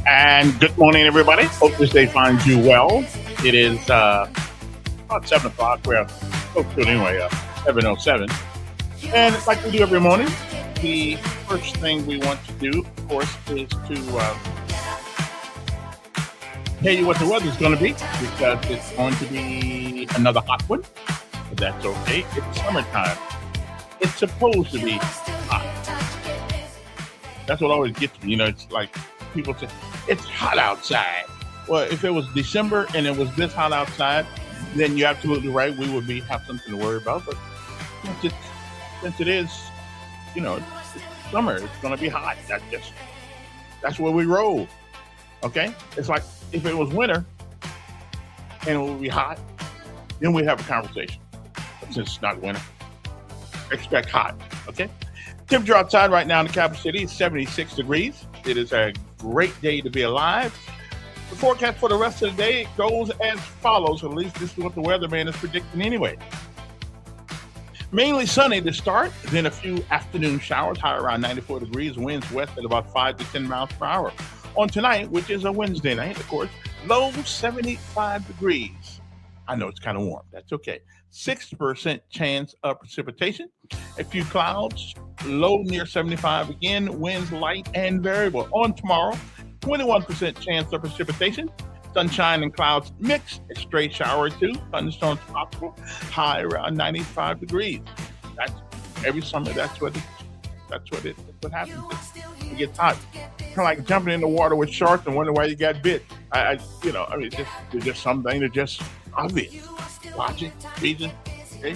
And good morning, everybody. Hope this day finds you well. It is about 7 o'clock. We're close to it anyway, 7:07. And like we do every morning, the first thing we want to do, of course, is to tell you what the weather's going to be because it's going to be another hot one. But that's okay. It's summertime. It's supposed to be hot. That's what always gets me. It's like people say, it's hot outside. Well, if it was December and it was this hot outside, then you're absolutely right. We would have something to worry about. But since it is, it's summer, it's going to be hot. That's where we roll. Okay? It's like if it was winter and it would be hot, then we'd have a conversation. But since it's not winter, expect hot. Okay? Temperature outside right now in the capital city is 76 degrees. It is a great day to be alive. The forecast for the rest of the day goes as follows. At least this is what the weatherman is predicting anyway. Mainly sunny to start, then a few afternoon showers, high around 94 degrees, winds west at about 5 to 10 miles per hour. On tonight, which is a Wednesday night, of course, low 75 degrees. I know it's kind of warm. That's okay. 60% chance of precipitation. A few clouds, low near 75 again, winds light and variable. On tomorrow, 21% chance of precipitation. Sunshine and clouds mixed, a stray shower or two, thunderstorms possible, high around 95 degrees. That's every summer. That's what happens. It gets hot. Kind of like jumping in the water with sharks and wondering why you got bit. There's just some things that are just obvious. Logic, reason, okay?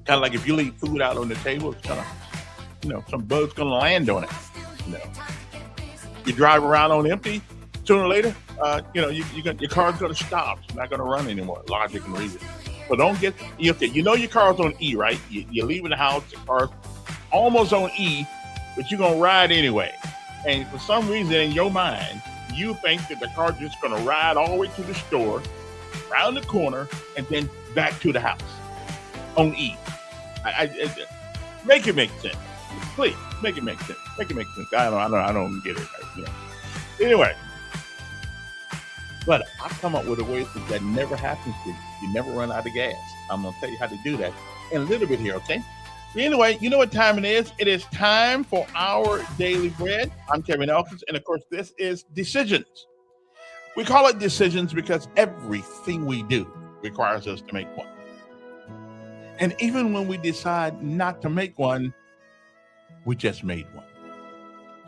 Kind of like if you leave food out on the table, it's kind of, some bug's gonna land on it. You drive around on empty, sooner or later, your car's gonna stop. It's not gonna run anymore. Logic and reason. So don't get your car's on E, right? You're leaving the house, your car's almost on E, but you're gonna ride anyway. And for some reason in your mind, you think that the car's just gonna ride all the way to the store, around the corner, and then back to the house on E. Make it make sense. Please, make it make sense. Make it make sense. I don't get it right. Anyway, but I come up with a way that never happens to you. You never run out of gas. I'm going to tell you how to do that in a little bit here, okay? Anyway, you know what time it is? It is time for our daily bread. I'm Kevin Elkins, and of course, this is Decisions. We call it decisions because everything we do requires us to make one. And even when we decide not to make one, we just made one.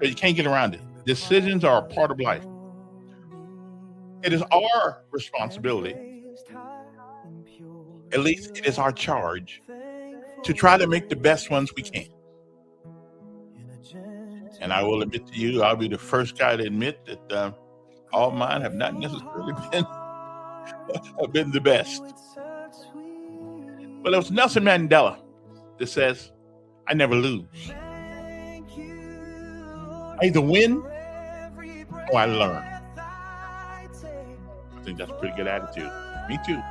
So you can't get around it. Decisions are a part of life. It is our responsibility, at least it is our charge, to try to make the best ones we can. And I will admit to you, I'll be the first guy to admit that all mine have not necessarily been the best. But it was Nelson Mandela that says, I never lose. I either win or I learn. I think that's a pretty good attitude. Me too.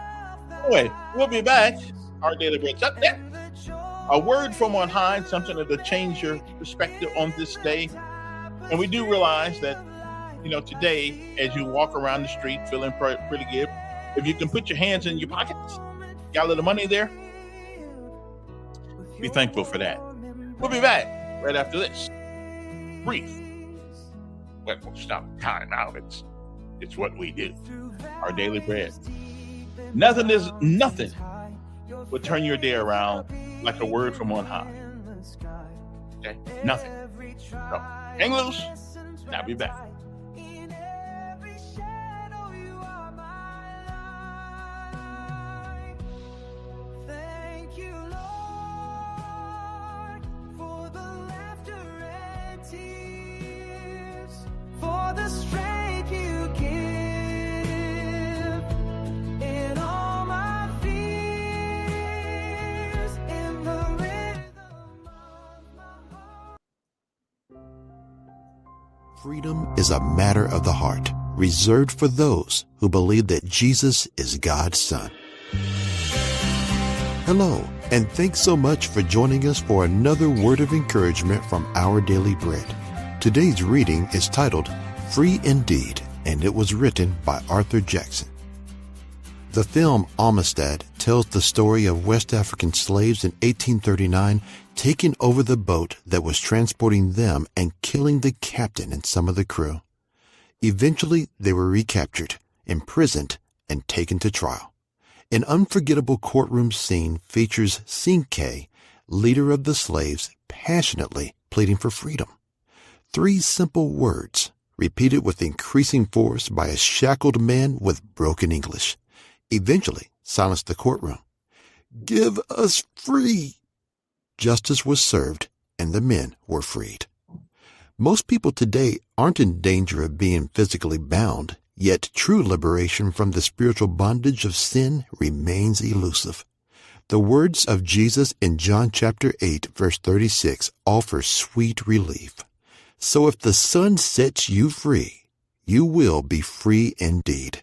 Anyway, we'll be back. Our daily bread's up there. A word from on high, something that'll change your perspective on this day. And we do realize that, today, as you walk around the street feeling pretty good, if you can put your hands in your pockets, got a little money there, be thankful for that. We'll be back right after this. Brief. Well, we'll stop time now. It's what we do. Our daily bread. Nothing will turn your day around like a word from on high. Okay? Nothing. So, hang loose. And I'll be back. The strength you give in all my fears, in the rhythm of my heart. Freedom is a matter of the heart, reserved for those who believe that Jesus is God's Son. Hello, and thanks so much for joining us for another word of encouragement from Our Daily Bread. Today's reading is titled Free Indeed, and it was written by Arthur Jackson. The film Amistad tells the story of West African slaves in 1839 taking over the boat that was transporting them and killing the captain and some of the crew. Eventually, they were recaptured, imprisoned, and taken to trial. An unforgettable courtroom scene features Cinque, leader of the slaves, passionately pleading for freedom. 3 simple words, repeated with increasing force by a shackled man with broken English, eventually silenced the courtroom. "Give us free!" Justice was served, and the men were freed. Most people today aren't in danger of being physically bound, yet true liberation from the spiritual bondage of sin remains elusive. The words of Jesus in John chapter 8, verse 36 offer sweet relief. So if the Son sets you free, you will be free indeed.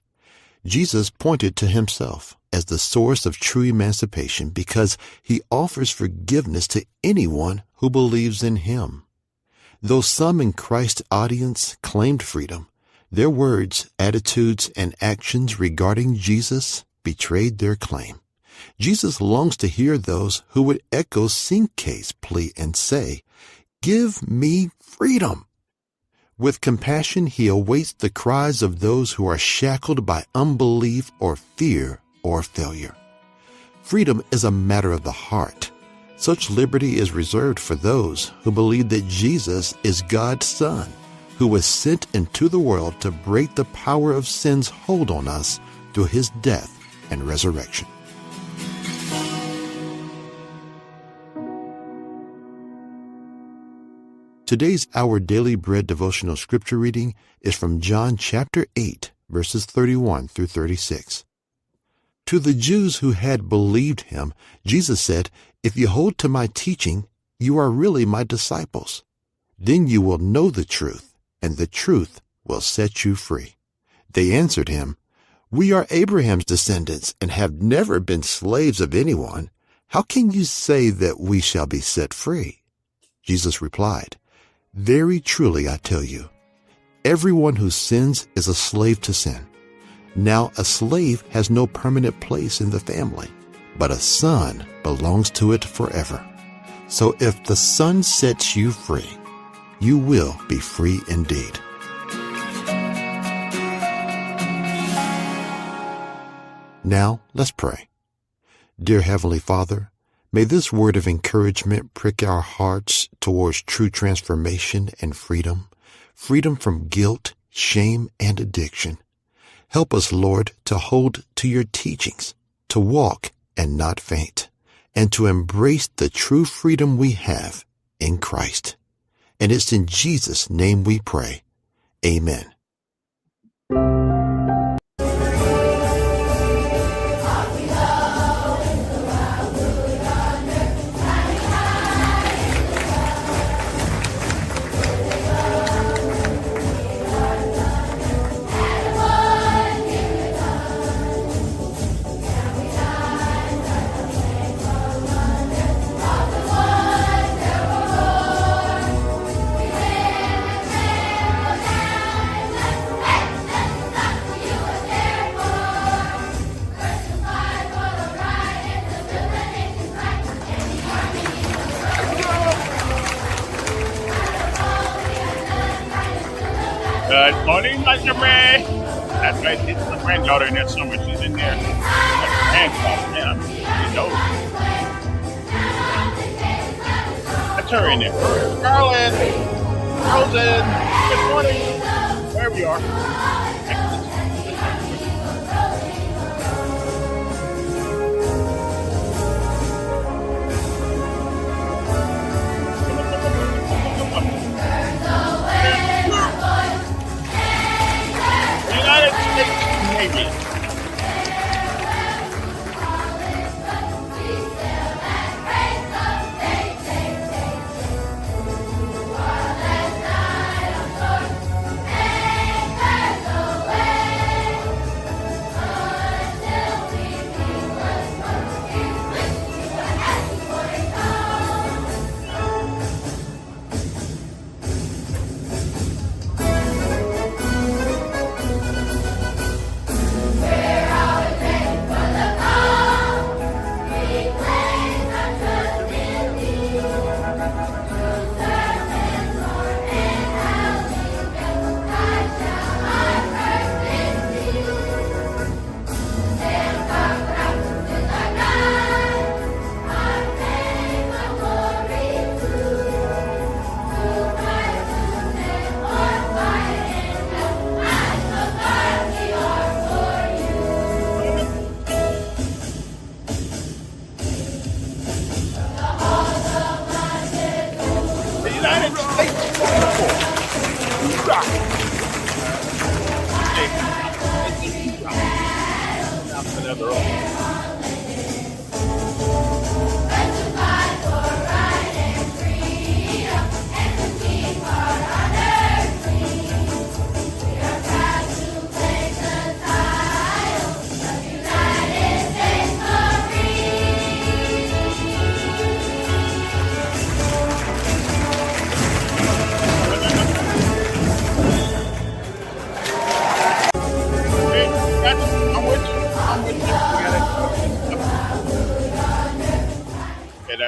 Jesus pointed to himself as the source of true emancipation because he offers forgiveness to anyone who believes in him. Though some in Christ's audience claimed freedom, their words, attitudes, and actions regarding Jesus betrayed their claim. Jesus longs to hear those who would echo Cinque's plea and say, "Give me freedom." With compassion, he awaits the cries of those who are shackled by unbelief or fear or failure. Freedom is a matter of the heart. Such liberty is reserved for those who believe that Jesus is God's Son, who was sent into the world to break the power of sin's hold on us through his death and resurrection. Today's Our Daily Bread devotional scripture reading is from John chapter 8, verses 31 through 36. To the Jews who had believed him, Jesus said, "If you hold to my teaching, you are really my disciples. Then you will know the truth, and the truth will set you free." They answered him, "We are Abraham's descendants and have never been slaves of anyone. How can you say that we shall be set free?" Jesus replied, "Very truly I tell you, everyone who sins is a slave to sin. Now a slave has no permanent place in the family, but a son belongs to it forever. So if the Son sets you free, you will be free indeed." Now let's pray. Dear Heavenly Father, may this word of encouragement prick our hearts towards true transformation and freedom from guilt, shame, and addiction. Help us, Lord, to hold to your teachings, to walk and not faint, and to embrace the true freedom we have in Christ. And it's in Jesus' name we pray. Amen. Good morning, Lingerie. That's right. This is my granddaughter in that summer. She's in there. That's man. You know. That's her in there. Carlin. Rosen. Good morning. There we are. United States Navy.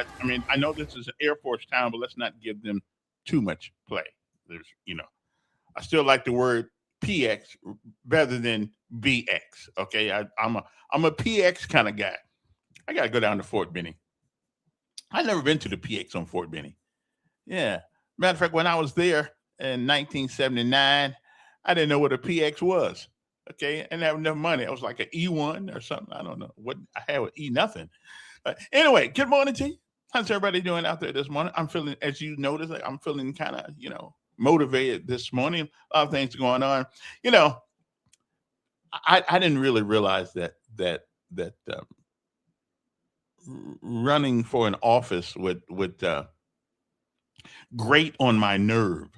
that. I mean, I know this is an Air Force town, but let's not give them too much play. There's, I still like the word PX better than BX. Okay, I'm a PX kind of guy. I gotta go down to Fort Benning. I've never been to the PX on Fort Benning. Yeah, matter of fact, when I was there in 1979, I didn't know what a PX was. Okay, I didn't have enough money. I was like an E1 or something. I don't know what I had with E nothing. Anyway, good morning to you. How's everybody doing out there this morning? I'm feeling, as you notice, like I'm feeling kind of, motivated this morning. A lot of things going on. You know, I didn't really realize that running for an office would grate on my nerve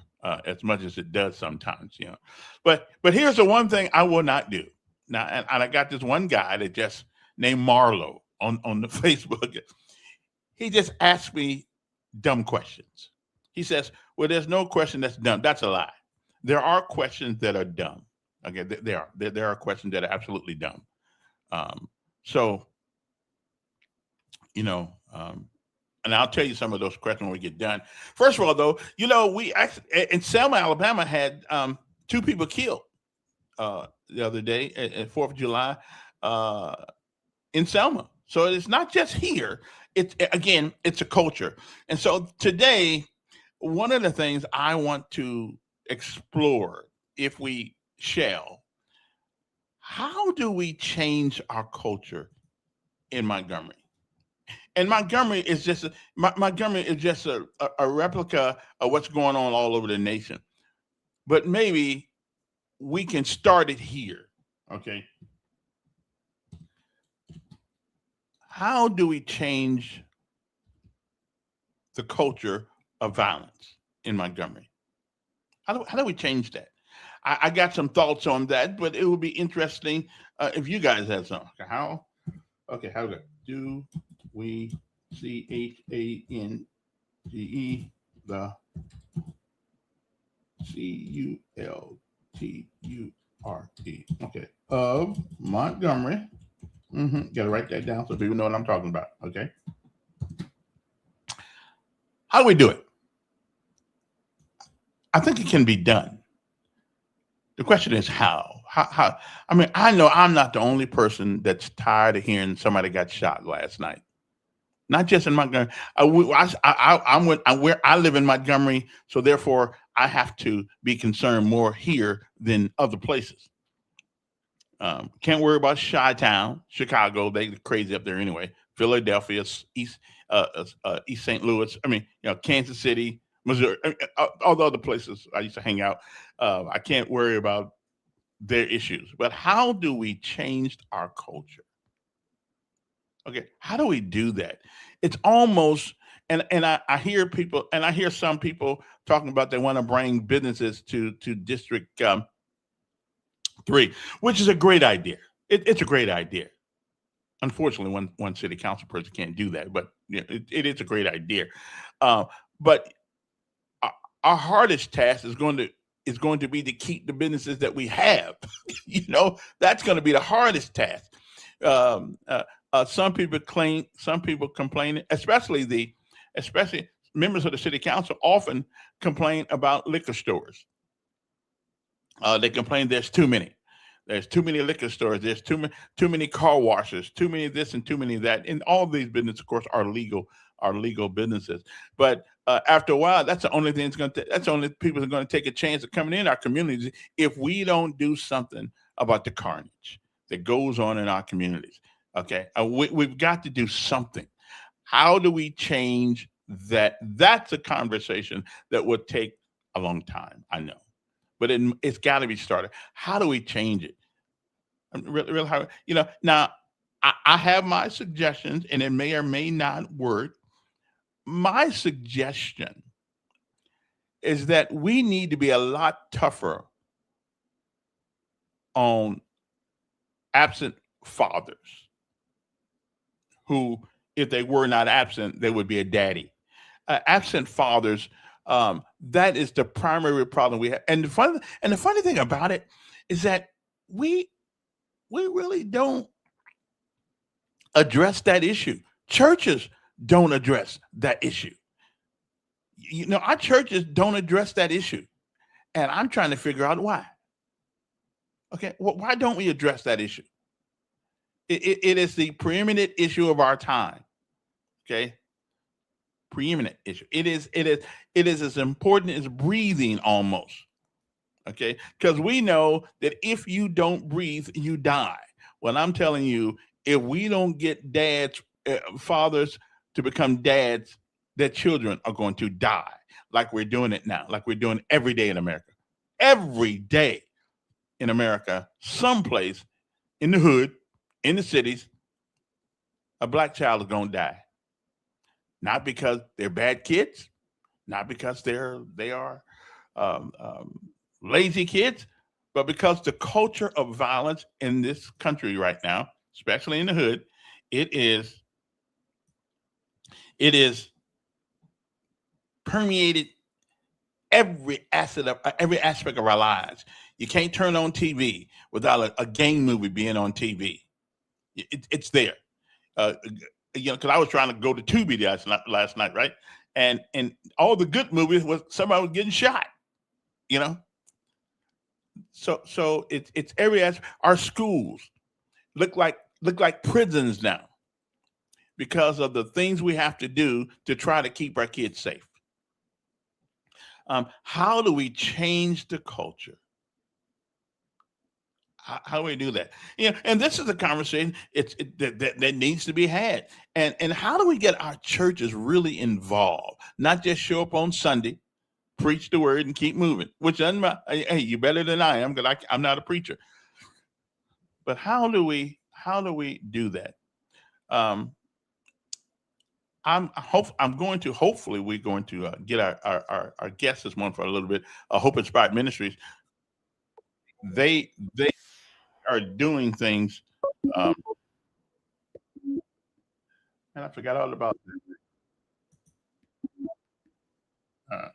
as much as it does sometimes. But here's the one thing I will not do now, and I got this one guy that just named Marlo on the Facebook. He just asked me dumb questions. He says, "Well, there's no question that's dumb." That's a lie. There are questions that are dumb. Okay, there are questions that are absolutely dumb. So and I'll tell you some of those questions when we get done. First of all, though, we actually in Selma, Alabama, had two people killed the other day at 4th of July in Selma. So it's not just here. It's a culture. And so today, one of the things I want to explore, if we shall, how do we change our culture in Montgomery? And Montgomery is just a replica of what's going on all over the nation. But maybe we can start it here. Okay. How do we change the culture of violence in Montgomery? How do we change that? I got some thoughts on that, but it would be interesting if you guys had some. How do we CHANGE the CULTURE? Okay, of Montgomery. Got to write that down so people know what I'm talking about. Okay, how do we do it? I think it can be done. The question is how. How? I mean, I know I'm not the only person that's tired of hearing somebody got shot last night. Not just in Montgomery. I live in Montgomery, so therefore I have to be concerned more here than other places. Can't worry about Chi-Town, Chicago. They crazy up there anyway. Philadelphia, East St. Louis. I mean, Kansas City, Missouri, all the other places I used to hang out. I can't worry about their issues. But how do we change our culture? Okay, how do we do that? It's almost, and I hear people, and I hear some people talking about they want to bring businesses to District 3, which is a great idea. It's a great idea. Unfortunately, one city council person can't do that, but it is a great idea. But our hardest task is going to be to keep the businesses that we have. That's going to be the hardest task. Some people complain, especially members of the city council often complain about liquor stores. They complain there's too many. There's too many liquor stores. There's too many car washes. Too many of this and too many of that. And all these businesses, of course, are legal businesses. But after a while, that's the only thing that's the only people are going to take a chance of coming in our communities if we don't do something about the carnage that goes on in our communities. Okay, we've got to do something. How do we change that? That's a conversation that would take a long time, I know, but it's got to be started. How do we change it? Really, how, now I have my suggestions, and it may or may not work. My suggestion is that we need to be a lot tougher on absent fathers who, if they were not absent, they would be a daddy. Absent fathers, that is the primary problem we have. And the funny thing about it is that we really don't address that issue. Churches don't address that issue. Our churches don't address that issue, and I'm trying to figure out why. Okay, well, why don't we address that issue? It is the preeminent issue of our time. Okay, preeminent issue. It is as important as breathing almost. Okay, because we know that if you don't breathe, you die. Well, I'm telling you, if we don't get dads, fathers to become dads, their children are going to die, like we're doing it now, like we're doing every day in America. Every day in America, someplace in the hood, in the cities, a black child is going to die. Not because they're bad kids, not because they are um, um, lazy kids, but because the culture of violence in this country right now, especially in the hood, it is permeated every aspect of our lives. You can't turn on TV without a gang movie being on TV. It's there. Because I was trying to go to Tubi last night, right? And all the good movies was somebody was getting shot. You know, so it's every aspect. Our schools look like prisons now because of the things we have to do to try to keep our kids safe. How do we change the culture? How do we do that? And this is a conversation that needs to be had. And how do we get our churches really involved? Not just show up on Sunday, preach the word, and keep moving. Which hey, you better than I am because I'm not a preacher. But how do we do that? Hopefully we're going to get our guests this morning for a little bit. Hope Inspired Ministries. They are doing things, and I forgot all about that.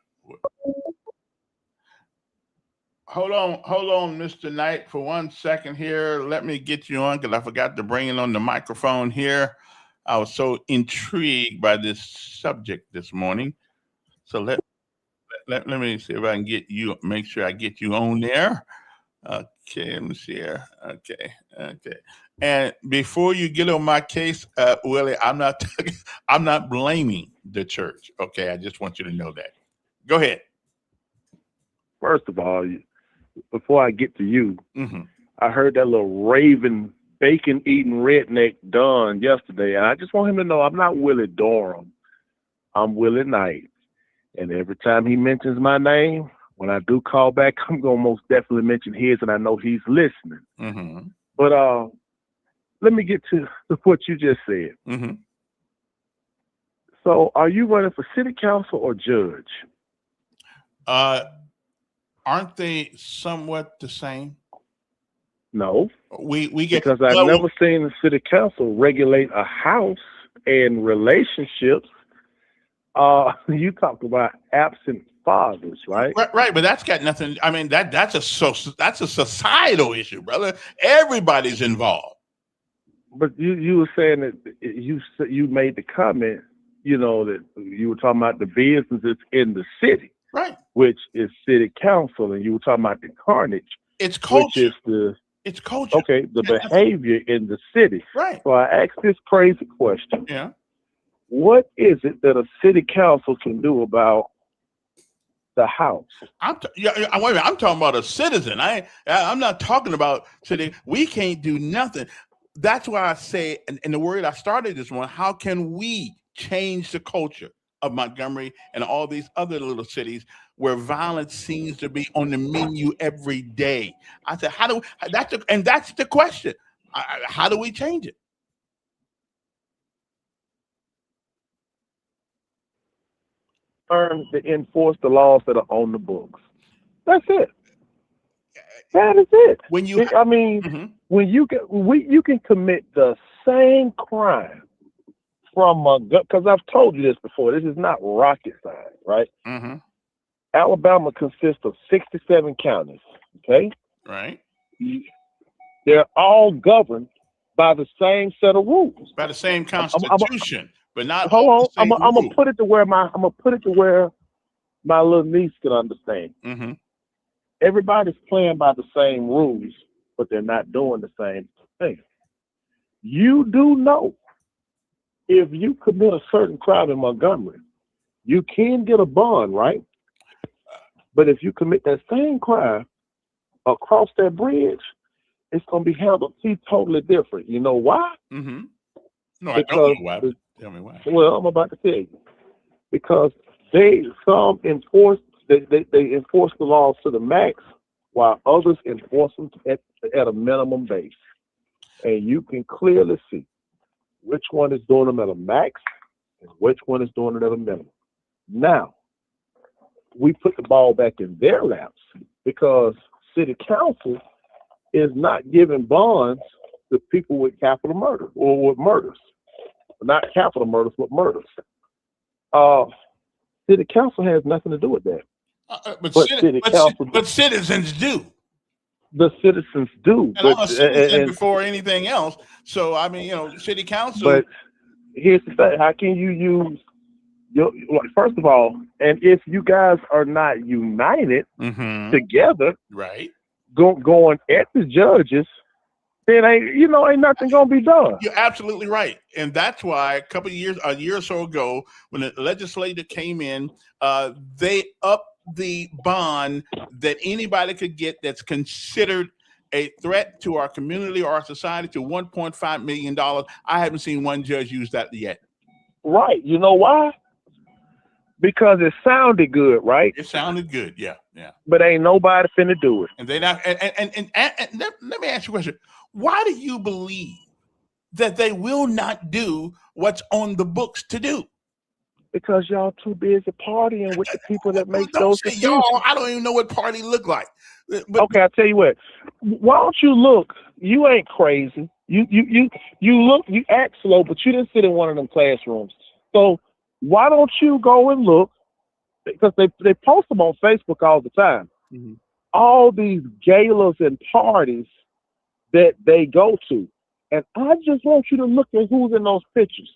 Hold on, Mr. Knight, for 1 second here. Let me get you on because I forgot to bring it on the microphone here. I was so intrigued by this subject this morning. So let me see if I can get you, make sure I get you on there. Okay, let me see here. Okay. And before you get on my case, Willie, I'm not blaming the church. Okay, I just want you to know that. Go ahead. First of all, before I get to you, I heard that little raving, bacon-eating redneck Don yesterday, and I just want him to know I'm not Willie Durham. I'm Willie Knight. And every time he mentions my name, when I do call back, I'm going to most definitely mention his, and I know he's listening. But let me get to what you just said. So are you running for city council or judge? Aren't they somewhat the same? No. We get because I've never seen the city council regulate a house and relationships. You talk about absent fathers, right? Right, but that's got nothing. I mean, that's a societal issue, brother. Everybody's involved. But you were saying that you made the comment, that you were talking about the businesses in the city, right? Which is city council, and you were talking about the carnage. It's culture. It's culture. Okay, the behavior in the city. Right. So I asked this crazy question. Yeah. What is it that a city council can do about the house? Wait a minute. I'm talking about a citizen. I'm not talking about city. We can't do nothing. That's why I say, and the word I started this one, how can we change the culture of Montgomery and all these other little cities where violence seems to be on the menu every day? I said, that's the question. How do we change it? Learn to enforce the laws that are on the books. That's it. That is it. When you can commit the same crime from because I've told you this before. This is not rocket science, right? Alabama consists of 67 counties. Okay, right. They're all governed by the same set of rules, by the same constitution. but not hold all on. the same I'm gonna rules. put it to where my little niece can understand. Mm-hmm. Everybody's playing by the same rules, but they're not doing the same thing. You do know if you commit a certain crime in Montgomery, you can get a bond, right? But if you commit that same crime across that bridge, it's going to be handled totally different. You know why? Mm-hmm. No, I don't Because, know why. But tell me why. well, I'm about to tell you. Because some enforce, they enforce the laws to the max, while others enforce them at a minimum base. And you can clearly see which one is doing them at a max and which one is doing it at a minimum. Now, we put the ball back in their laps because city council is not giving bonds to people with capital murder or with murders. Not capital murders, but murders. City council has nothing to do with that. But citizens do. The citizens do. And I'm a citizen before anything else. So, I mean, city council. But here's the thing. How can you use first of all, and if you guys are not united together, right, going at the judges, then ain't nothing gonna be done. You're absolutely right, and that's why a year or so ago, when the legislature came in, they upped the bond that anybody could get that's considered a threat to our community or our society to $1.5 million. I haven't seen one judge use that yet. Right. You know why? Because it sounded good, right? It sounded good, yeah. But ain't nobody finna do it. And they not. And let me ask you a question. Why do you believe that they will not do what's on the books to do? Because y'all too busy partying with the people that make those decisions. Y'all, I don't even know what party look like. But, okay, I'll tell you what. Why don't you look? You ain't crazy. You look. You act slow, but you didn't sit in one of them classrooms. So why don't you go and look? Because they post them on Facebook all the time. Mm-hmm. All these galas and parties that they go to, and I just want you to look at who's in those pictures.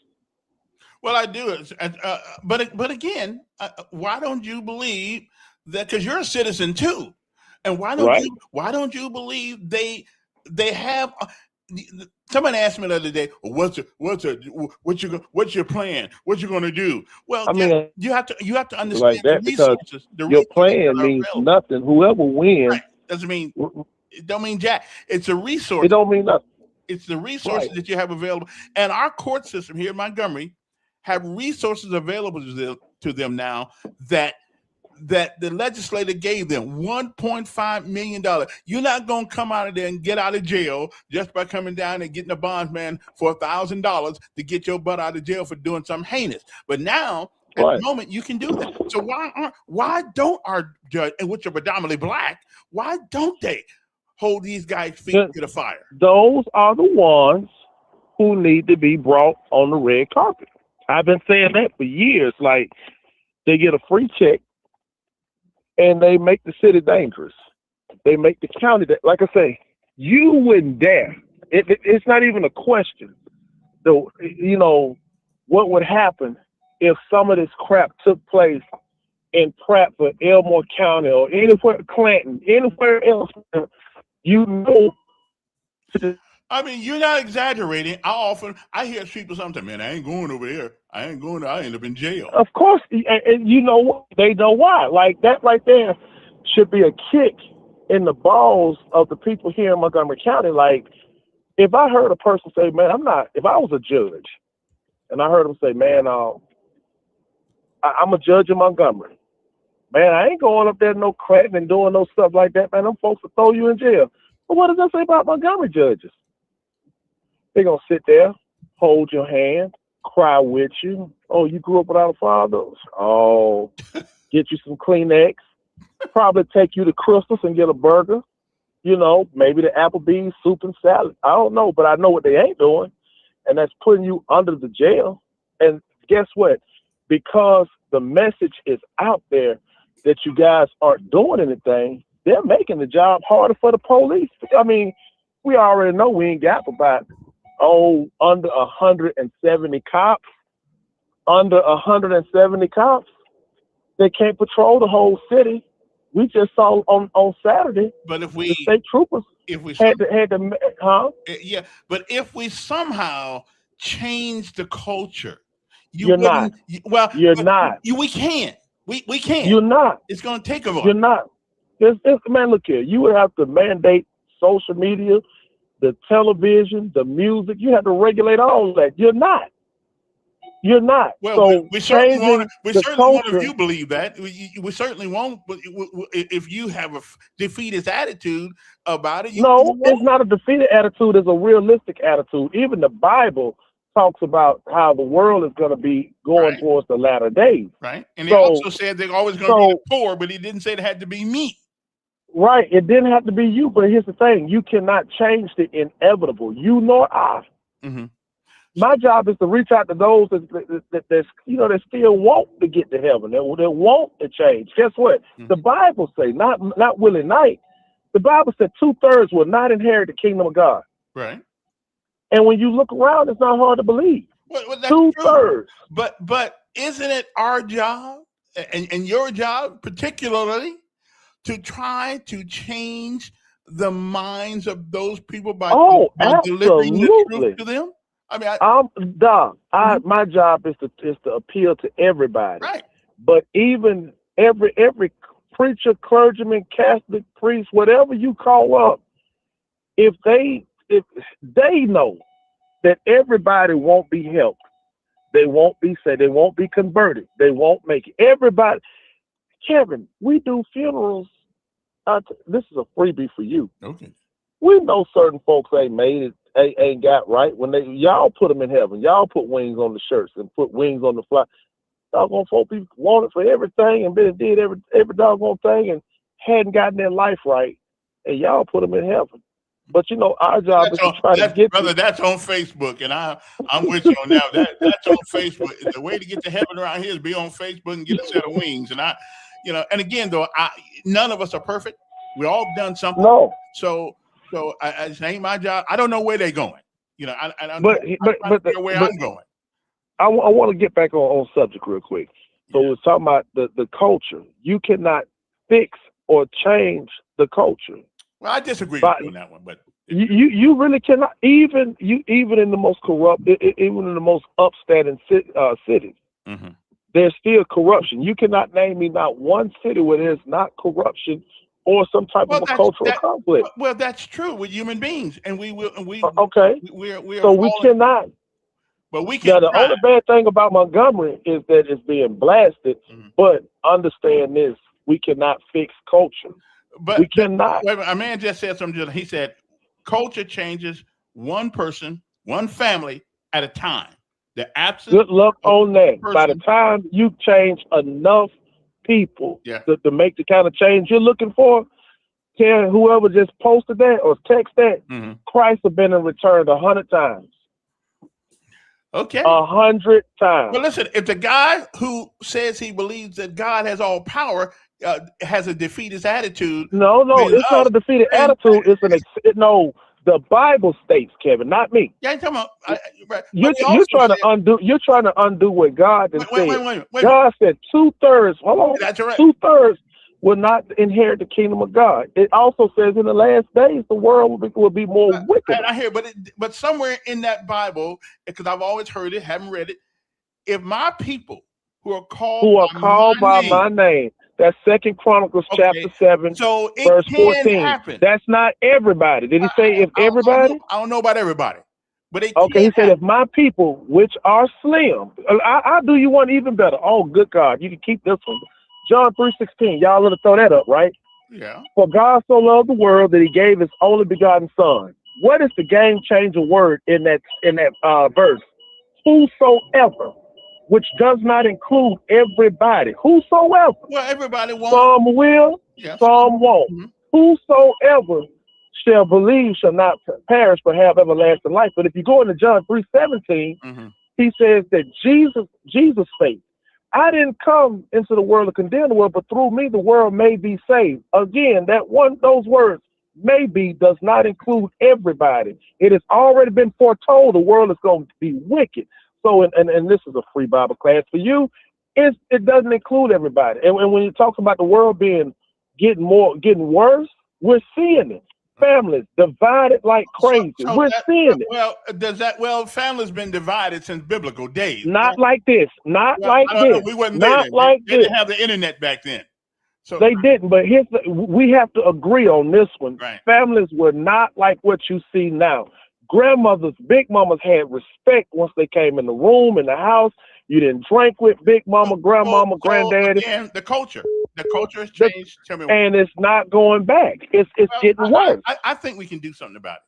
Well, I do. But again, why don't you believe that? Because you're a citizen too, and why don't you believe they have? Somebody asked me the other day, "What's your plan? What you going to do?" Well, I mean, you have to understand like that, the resources. Your plan means nothing. Whoever wins doesn't mean it. Don't mean jack. It's a resource. It don't mean nothing. It's the resources that you have available, and our court system here in Montgomery have resources available to them now that the legislator gave them $1.5 million. You're not going to come out of there and get out of jail just by coming down and getting a bondsman for $1,000 to get your butt out of jail for doing something heinous. But now, at the moment, you can do that. So why don't our judge, and which are predominantly black, why don't they hold these guys' feet to the fire? Those are the ones who need to be brought on the red carpet. I've been saying that for years. Like, they get a free check and they make the city dangerous. They make the county that, like I say, you wouldn't dare. It's not even a question. So, what would happen if some of this crap took place in Prattville, Elmore County, or anywhere, Clanton, anywhere else? I mean, you're not exaggerating. I hear people sometimes, man, I ain't going over there. I ain't going there. I end up in jail. Of course, and you know what? They know why. Like, that right there should be a kick in the balls of the people here in Montgomery County. Like, if I heard a person say, man, if I was a judge and I heard them say, man, I'm a judge in Montgomery. Man, I ain't going up there no cratting and doing no stuff like that, man. Them folks will throw you in jail. But what does that say about Montgomery judges? They're going to sit there, hold your hand, cry with you. Oh, you grew up without a father? Oh, get you some Kleenex. Probably take you to Crystal's and get a burger. Maybe the Applebee's soup and salad. I don't know, but I know what they ain't doing. And that's putting you under the jail. And guess what? Because the message is out there that you guys aren't doing anything, they're making the job harder for the police. I mean, we already know we ain't got about under 170 cops under 170 cops. They can't patrol the whole city. We just saw on Saturday But if the we state troopers if we had to huh? yeah, but if we somehow change the culture, you You're not. wouldn't. Well, You're but not. we can't. We can't. You're not. It's going to take a You're vote. not. Man, look here. You would have to mandate social media, the television, the music. You have to regulate all that. You're not. You're not. Well, So we certainly want changing we the certainly want if culture. you believe that. We certainly won't. But if you have a defeatist attitude about it, you No, won't. it's not a defeated attitude. It's a realistic attitude. Even the Bible talks about how the world is going to be going Right. towards the latter days. Right. And he So- also said they're always going to be so- the poor, but he didn't say it had to be me. Right. It didn't have to be you, but here's the thing. You cannot change the inevitable. You nor I. Mm-hmm. My job is to reach out to those that still want to get to heaven, that want to change. Guess what? Mhm. The Bible say, not Willie Knight. The Bible said 2/3 will not inherit the kingdom of God. Right. And when you look around, it's not hard to believe. Well, that's true. 2/3. But isn't it our job and your job particularly to try to change the minds of those people by delivering the absolutely. truth to them? I mean, My job is to appeal to everybody. right. But even every preacher, clergyman, Catholic priest, whatever you call up, if they know that everybody won't be helped, they won't be saved, they won't be converted, they won't make it. Everybody, Kevin, we do funerals. This is a freebie for you. Okay. We know certain folks ain't made it, ain't got right. When y'all put them in heaven, y'all put wings on the shirts and put wings on the fly. Doggone folk people wanted for everything and been did every doggone thing and hadn't gotten their life right, and y'all put them in heaven. But our job is to try to get brother. That's on Facebook, and I'm with you on that. That's on Facebook. The way to get to heaven around here is be on Facebook and get a set of wings. And and again though, none of us are perfect. We all done something. No. So I it ain't my job. I don't know where they're going. I don't But know where I'm going. I want to get back on subject real quick. So we're talking about the culture. You cannot fix or change the culture. Well, I disagree with you on that one, but You really cannot. Even in the most corrupt, even in the most upstanding cities, mm-hmm. there's still corruption. You cannot name me not one city where there's not corruption or some type of a cultural conflict. Well, that's true with human beings, and we okay. We so we cannot. But we can. Now, the only bad thing about Montgomery is that it's being blasted. Mm-hmm. But understand this: we cannot fix culture. But we cannot. Wait, a man just said something. He said, "Culture changes one person, one family at a time." The absence. Good luck on that. By the time you change enough people to make the kind of change you're looking for, tell whoever just posted that or text that, mm-hmm. Christ have been in returned 100 times. Okay. 100 times. Well, listen, if the guy who says he believes that God has all power has a defeatist attitude. No, it's not a defeated attitude. It's no. The Bible states, Kevin, not me. Yeah, I'm talking about. Right. You're trying to undo. You're trying to undo what God has said. Wait. God said 2/3. Hold on. That's right. 2/3 will not inherit the kingdom of God. It also says in the last days the world will be more wicked. And I hear, but somewhere in that Bible, because I've always heard it, haven't read it. If my people who are called by my name, that's 2 Chronicles chapter 7, so it verse can 14. Happen. That's not everybody. Did he say if everybody? I don't know about everybody, but he said if my people, which are slim, I'll do you one even better. Oh, good God, you can keep this one. John 3:16. Y'all let us throw that up, right? Yeah. For God so loved the world that he gave his only begotten son. What is the game changer word in that verse? Whosoever, which does not include everybody. Whosoever. Well, everybody won't. Some will, some won't. Mm-hmm. Whosoever shall believe shall not perish but have everlasting life. But if you go into John 3:17, mm-hmm. he says that Jesus faith. I didn't come into the world to condemn the world, but through me the world may be saved. Again, those words, maybe, does not include everybody. It has already been foretold the world is going to be wicked. also, and this is a free Bible class for you, it doesn't include everybody. And when you talk about the world getting worse, we're seeing it. Families divided like crazy. We're seeing it. Well, family's been divided since biblical days. Not like this. Not like I don't know. this. We wasn't Not there. like They this. didn't have the internet back then. So They didn't, but we have to agree on this one. Right. Families were not like what you see now. Grandmothers, big mamas had respect once they came in the room, in the house. You didn't drink with big mama, grandmama, granddaddy. Again, the culture has changed. Tell me And it's not going back. It's getting worse. I think we can do something about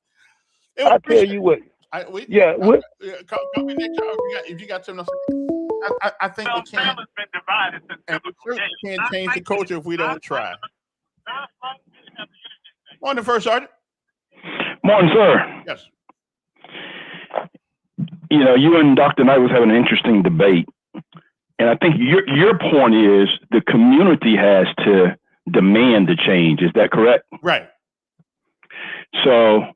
it. I tell you what. Call me next time if you got something else. I think we can. And we certainly can't change the culture if we don't try. Morning, First Sergeant. Morning, sir. Yes. You know, you and Dr. Knight was having an interesting debate. And I think your point is the community has to demand the change. Is that correct? Right. So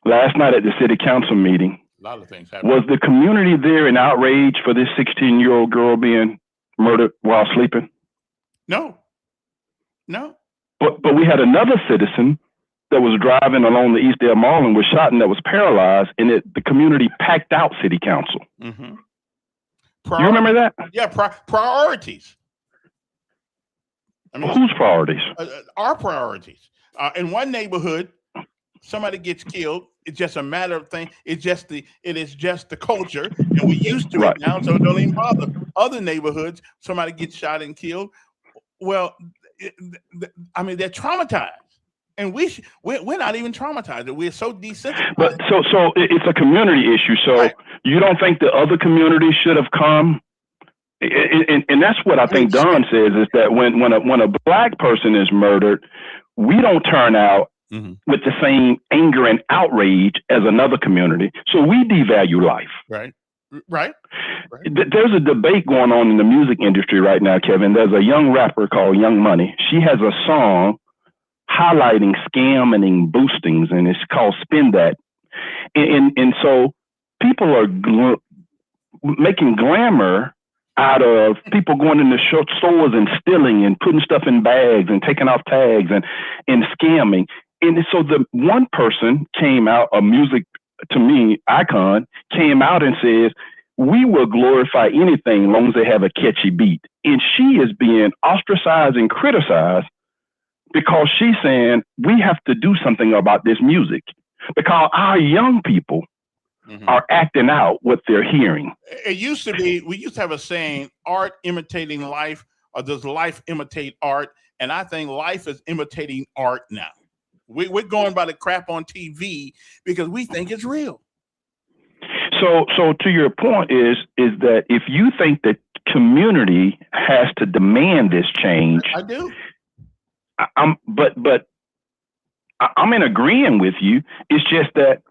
last night at the city council meeting, a lot of things happened. Was the community there in outrage for this 16-year-old girl being murdered while sleeping? No. But we had another citizen that was driving along the Eastdale Mall and was shot and that was paralyzed, and the community packed out city council. Mm-hmm. You remember that? Yeah, priorities. I mean, whose priorities? Our priorities. In one neighborhood, somebody gets killed. It's just a matter of thing. It is just the culture, and we're used to it now, so it don't even bother. Other neighborhoods, somebody gets shot and killed. Well, I mean, they're traumatized. And we're not even traumatized. We're so desensitized. But so it's a community issue. So you don't think the other communities should have come? And that's what I think Don says is that when a black person is murdered, we don't turn out with the same anger and outrage as another community. So we devalue life. Right. There's a debate going on in the music industry right now, Kevin. There's a young rapper called Young Money. She has a song highlighting scamming boostings, and it's called Spin That. And so people are making glamour out of people going into stores and stealing and putting stuff in bags and taking off tags and scamming. And so the one person came out, a music, to me, icon, came out and says, we will glorify anything as long as they have a catchy beat. And she is being ostracized and criticized because she's saying we have to do something about this music because our young people are acting out what they're hearing. It used to be, we used to have a saying, art imitating life, or does life imitate art? And I think life is imitating art now. We're going by the crap on TV because we think it's real. So to your point is that if you think that community has to demand this change, I do. But I'm in agreeing with you. It's just that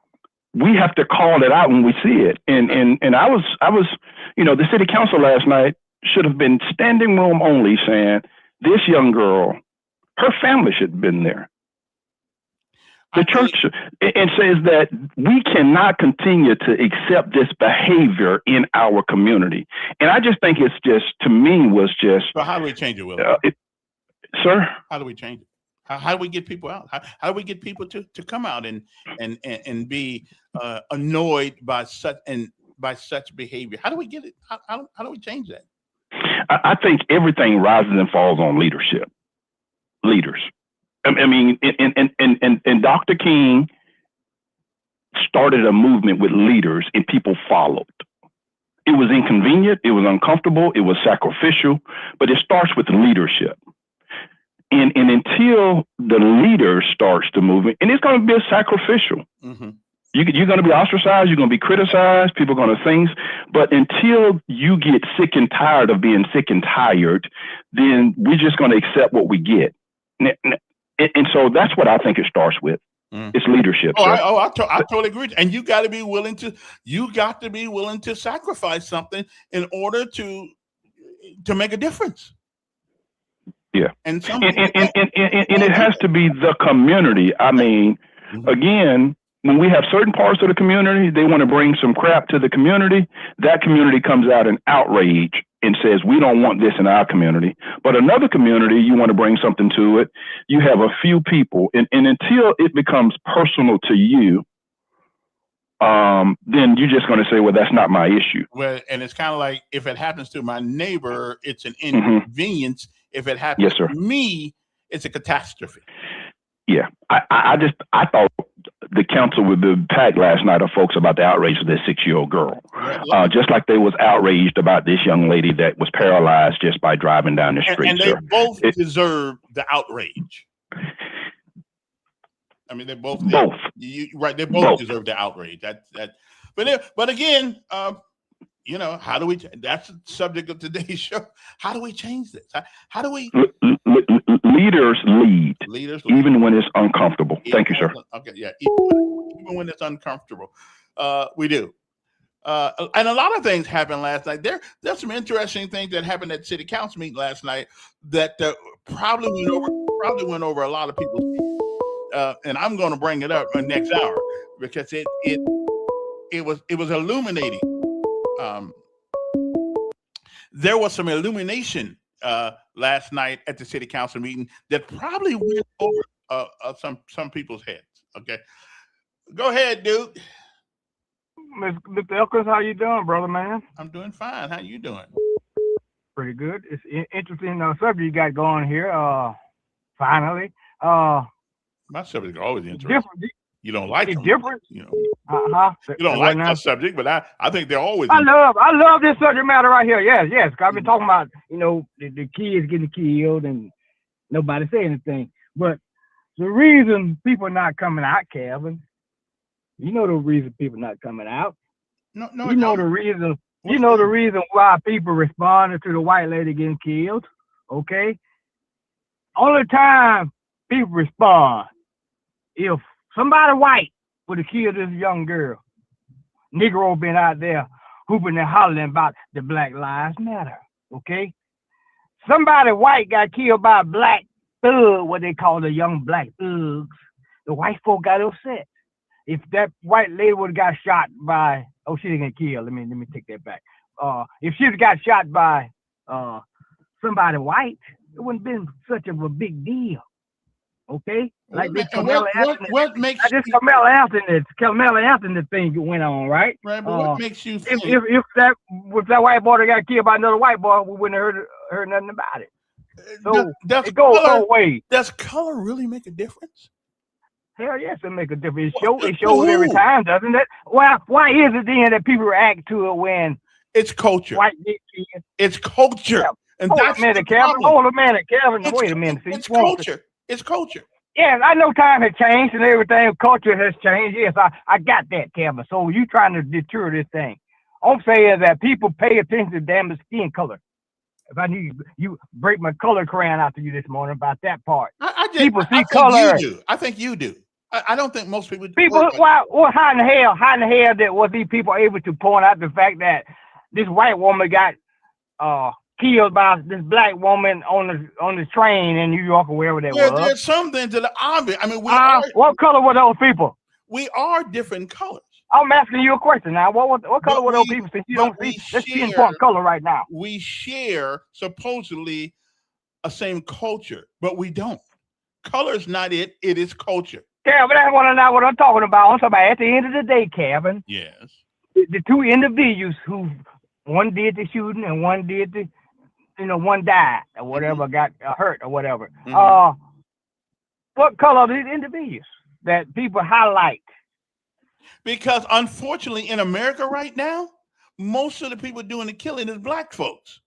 we have to call it out when we see it. And I was, the city council last night should have been standing room only saying this young girl, her family should have been there. The church and says that we cannot continue to accept this behavior in our community. And I just think it's just, to me, was just. So how do we change it, Will? Sir? How do we change it? How do we get people out? How do we get people to come out and be annoyed by such behavior? How do we get it? How do we change that? I think everything rises and falls on leadership. Leaders. I mean, and Dr. King started a movement with leaders and people followed. It was inconvenient, it was uncomfortable, it was sacrificial, but it starts with leadership. And until the leader starts the movement, and it's going to be sacrificial. You're going to be ostracized, you're going to be criticized, people are going to think, but until you get sick and tired of being sick and tired, then we're just going to accept what we get. And so that's what I think it starts with. It's leadership. I totally agree. And you got to be willing to sacrifice something in order to make a difference. Yeah. And it has to be the community. I mean, again, when we have certain parts of the community, they want to bring some crap to the community. That community comes out in outrage and says, we don't want this in our community. But another community, you want to bring something to it. You have a few people, and until it becomes personal to you, then you're just going to say, well, that's not my issue. Well, and it's kind of like, if it happens to my neighbor, it's an inconvenience. If it happens to me, it's a catastrophe. Yeah, I thought the council would be packed last night of folks about the outrage of this 6-year-old girl. Just like they was outraged about this young lady that was paralyzed just by driving down the street. And they both deserve the outrage. I mean, they both. Right, they both deserve the outrage. But again, you know, how do we? That's the subject of today's show. How do we change this? How do we? Leaders lead, even when it's uncomfortable. Thank you, sir. Okay, yeah, even when it's uncomfortable, we do. And a lot of things happened last night. There's some interesting things that happened at city council meeting last night that probably went over a lot of people's. And I'm going to bring it up next hour because it was illuminating. There was some illumination last night at the city council meeting that probably went over some people's heads. Okay, go ahead, Duke. Mr. Elkins, how you doing, brother, man? I'm doing fine. How you doing? Pretty good. It's interesting subject you got going here. Finally, my subjects are always interesting. You don't like them, different. You know, you don't like my subject, but I think they're always. I love this subject matter right here. Yes. I've been talking about the kids getting killed and nobody say anything. But the reason people not coming out, Kevin, you know the reason people not coming out. No. You know the reason. You know the reason why people responded to the white lady getting killed. Okay. Only time people respond if somebody white would have killed this young girl. Negro been out there hooping and hollering about the Black Lives Matter. Okay? Somebody white got killed by a black thug, what they call the young black thugs. The white folk got upset. If that white lady would have got shot by, she didn't get killed. Let me take that back. If she got shot by somebody white, it wouldn't have been such of a big deal. Okay, like this Carmelo Anthony thing went on, right? Right, but what makes you think if that white boy that got killed by another white boy, we wouldn't have heard nothing about it. So it goes both ways. Does color really make a difference? Hell yes, it make a difference. It shows every time, doesn't it? Why is it then that people react to it when it's culture? White get killed? It's culture, and that's a minute, Kevin. Hold a minute, Kevin. Wait a minute. It's culture. It's culture. Yes, I know time has changed and everything. Culture has changed. Yes, I got that, Kevin. So you trying to deter this thing. I'm saying that people pay attention to damn skin color. If I need you break my color crayon out to you this morning about that part. People see color. I think you do. I don't think most people do. How in the hell that was these people able to point out the fact that this white woman got killed by this black woman on the train in New York or wherever that was? There's something to the obvious. I mean, what color were those people? We are different colors. I'm asking you a question now. What color were those people? Since you don't see, let's pinpoint color right now. We share supposedly a same culture, but we don't. Color is not it. It is culture. Yeah, but that's not what I'm talking about. I'm talking about at the end of the day, Kevin. Yes. The two individuals who one did the shooting and one did the, one died or whatever, got hurt or whatever. What color are these individuals that people highlight? Because unfortunately, in America right now, most of the people doing the killing is black folks.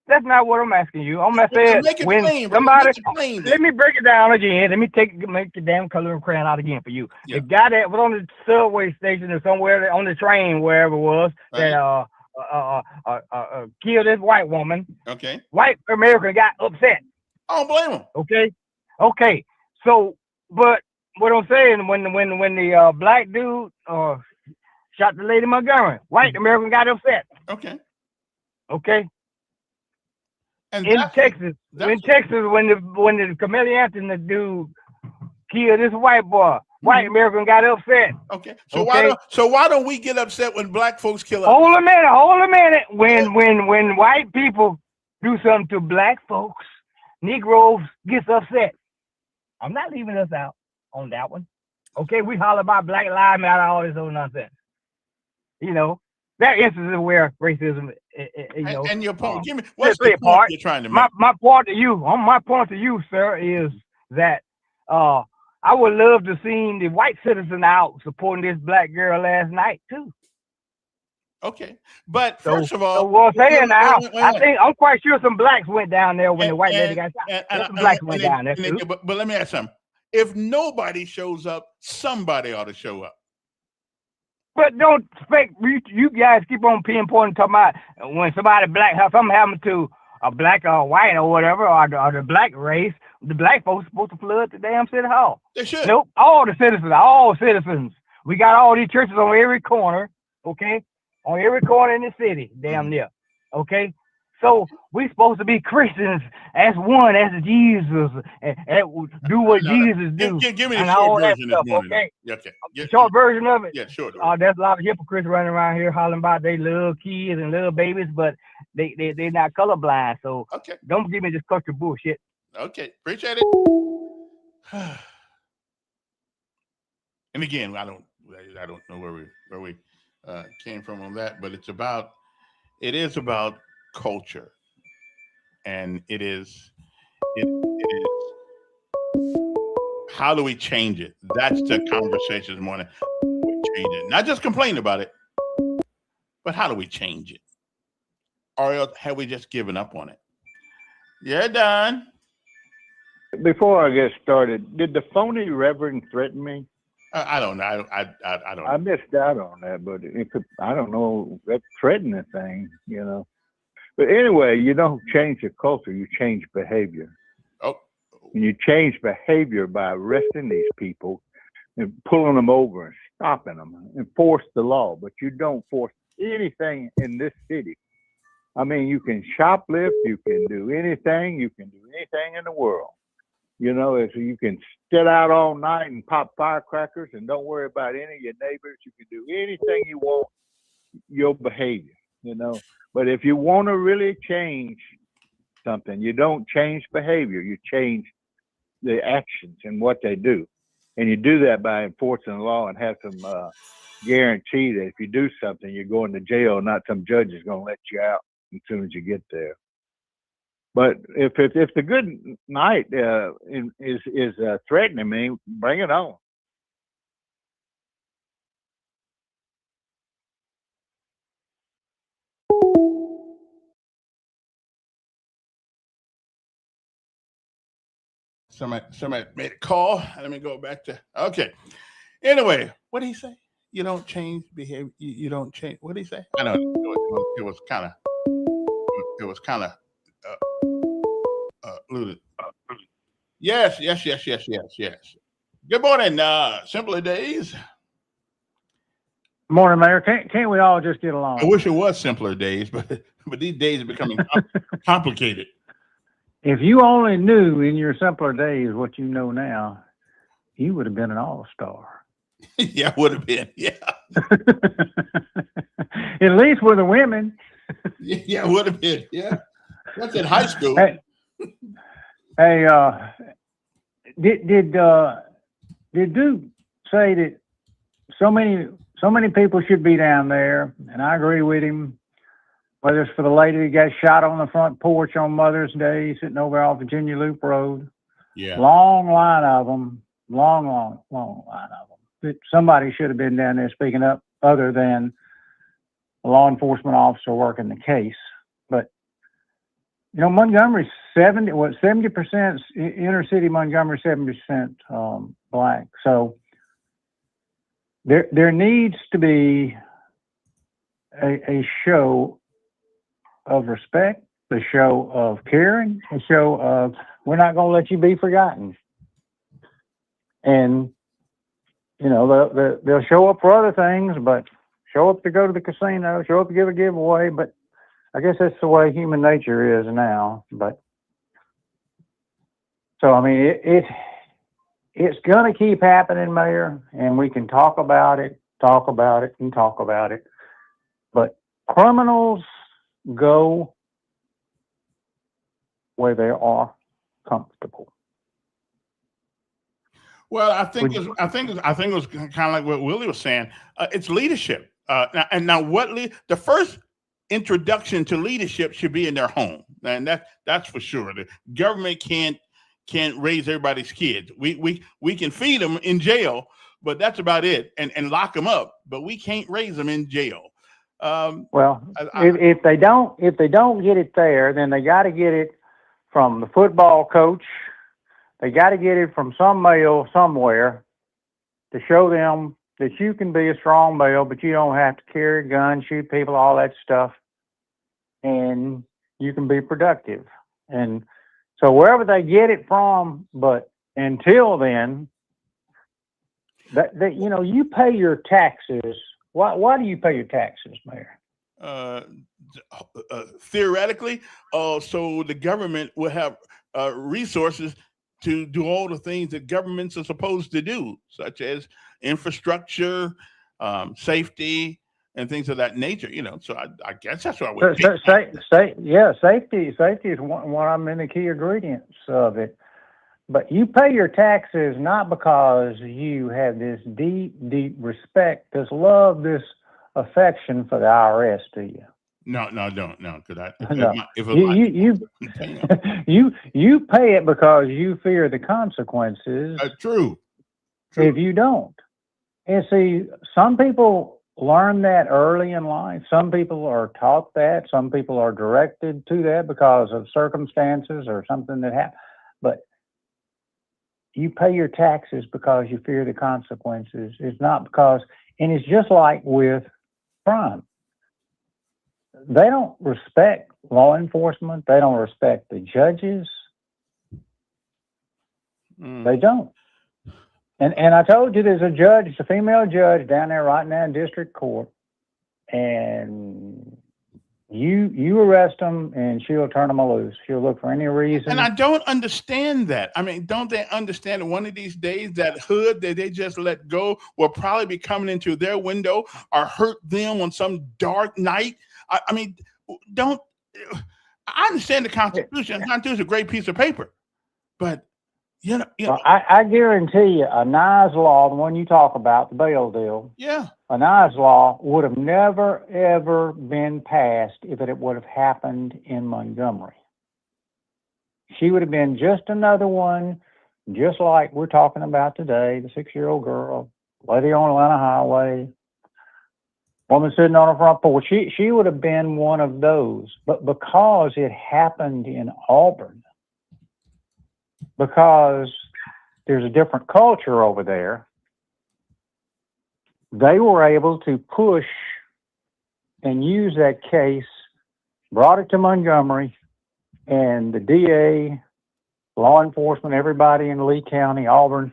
That's not what I'm asking you. I'm saying when somebody, let me break it down again. Let me make the damn color and crayon out again for you. Yeah. The guy that was on the subway station or somewhere on the train, wherever it was, right, that killed this white woman. Okay. White American got upset. I don't blame him. Okay. So, but what I'm saying, when the black dude shot the lady Montgomery, white American got upset. Okay. And in Texas, when the Carmelo Anthony dude killed this white boy, white American got upset. Okay. So why don't we get upset when black folks kill us? Hold a minute. When white people do something to black folks, Negroes gets upset. I'm not leaving us out on that one. Okay, we holler about Black Lives Matter, all this old nonsense. You know, there are instances where racism, and your point, give me what's the point you're trying to make? My point to you, sir, is that I would love to see the white citizen out supporting this black girl last night too. Okay, but first of all, I'm quite sure some blacks went down there when the white lady got shot. Some blacks went down there too. But let me ask something. If nobody shows up, somebody ought to show up. But don't expect you guys keep on pinpointing talking about when somebody black, something happened to a black or white or whatever, or the black race, the black folks supposed to flood the damn city hall. They should. Nope, all citizens. We got all these churches on every corner, okay? On every corner in the city, damn near, okay? So we supposed to be Christians as one, as Jesus, and do what Jesus do. Give me the short version this morning. Okay? Okay. Short version of it? Yeah, sure. There's a lot of hypocrites running around here hollering about they little kids and little babies, but they're not colorblind. So don't give me this culture bullshit. Okay, appreciate it. And again, I don't know where we came from on that, but it is about culture, and it is how do we change it? That's the conversation this morning. We change it, not just complain about it, but how do we change it? Or have we just given up on it? Yeah, Don. Before I get started, did the phony reverend threaten me? I don't know. I don't know. I missed out on that, but I don't know, that threatening thing, you know. But anyway, you don't change the culture, you change behavior. Oh. And you change behavior by arresting these people and pulling them over and stopping them and enforce the law. But you don't force anything in this city. I mean, you can shoplift, you can do anything in the world. You know, if you can sit out all night and pop firecrackers and don't worry about any of your neighbors, you can do anything you want, your behavior, you know. But if you want to really change something, you don't change behavior, you change the actions and what they do. And you do that by enforcing the law and have some guarantee that if you do something, you're going to jail, not some judge is going to let you out as soon as you get there. But if the good night is threatening me, bring it on. Somebody made a call. Let me go back to Anyway, what did he say? You don't change behavior. You don't change. What did he say? I know it was kind of looted. Yes. Good morning, Simpler Days. Morning, Mayor. Can't we all just get along? I wish it was Simpler Days, but these days are becoming complicated. If you only knew in your simpler days what you know now, you would have been an all-star. Yeah, would have been. Yeah. At least with the women. Yeah, would have been. Yeah. That's in high school. Hey, did Duke say that so many people should be down there? And I agree with him. Whether it's for the lady that got shot on the front porch on Mother's Day, sitting over off Virginia Loop Road. Yeah. Long line of them. Long line of them. Somebody should have been down there speaking up other than a law enforcement officer working the case. But, you know, Montgomery's 70% inner city Montgomery, 70% black. So there needs to be a show of respect, a show of caring, a show of we're not going to let you be forgotten. And, you know, they'll show up for other things, but show up to go to the casino, show up to give a giveaway. But I guess that's the way human nature is now. But so, I mean, it's going to keep happening, Mayor, and we can talk about it, and talk about it. But criminals go where they are comfortable. Well, I think it was kind of like what Willie was saying. It's leadership. Now the first introduction to leadership should be in their home, and that's for sure. The government can't raise everybody's kids. We can feed them in jail, but that's about it, and lock them up. But we can't raise them in jail. If they don't get it there, then they got to get it from the football coach. They got to get it from some male somewhere to show them that you can be a strong male, but you don't have to carry a gun, shoot people, all that stuff, and you can be productive. And so wherever they get it from, but until then, that you pay your taxes. Why do you pay your taxes, Mayor? Theoretically, so the government will have resources to do all the things that governments are supposed to do, such as infrastructure, safety, and things of that nature. So I guess that's what we safety is one of the key ingredients of it. But you pay your taxes not because you have this deep, deep respect, this love, this affection for the IRS, do you? No, don't. No, because you pay it because you fear the consequences. True. If you don't. And see, some people learn that early in life. Some people are taught that. Some people are directed to that because of circumstances or something that happened. But you pay your taxes because you fear the consequences. It's not because, and it's just like with crime. They don't respect law enforcement. They don't respect the judges. They don't. And I told you there's a judge, it's a female judge down there right now in district court. And you arrest them and she'll turn them loose. She'll look for any reason. And I don't understand that. I mean, don't they understand that one of these days that hood that they just let go will probably be coming into their window or hurt them on some dark night? I understand the Constitution. The Constitution is a great piece of paper, but I guarantee you, a Nye law, the one you talk about, the bail deal, a Nye law would have never ever been passed if it would have happened in Montgomery. She would have been just another one, just like we're talking about today, the 6-year-old girl, lady on Atlanta Highway, woman sitting on her front porch. She would have been one of those. But because it happened in Auburn, because there's a different culture over there, they were able to push and use that case, brought it to Montgomery, and the DA, law enforcement, everybody in Lee County, Auburn,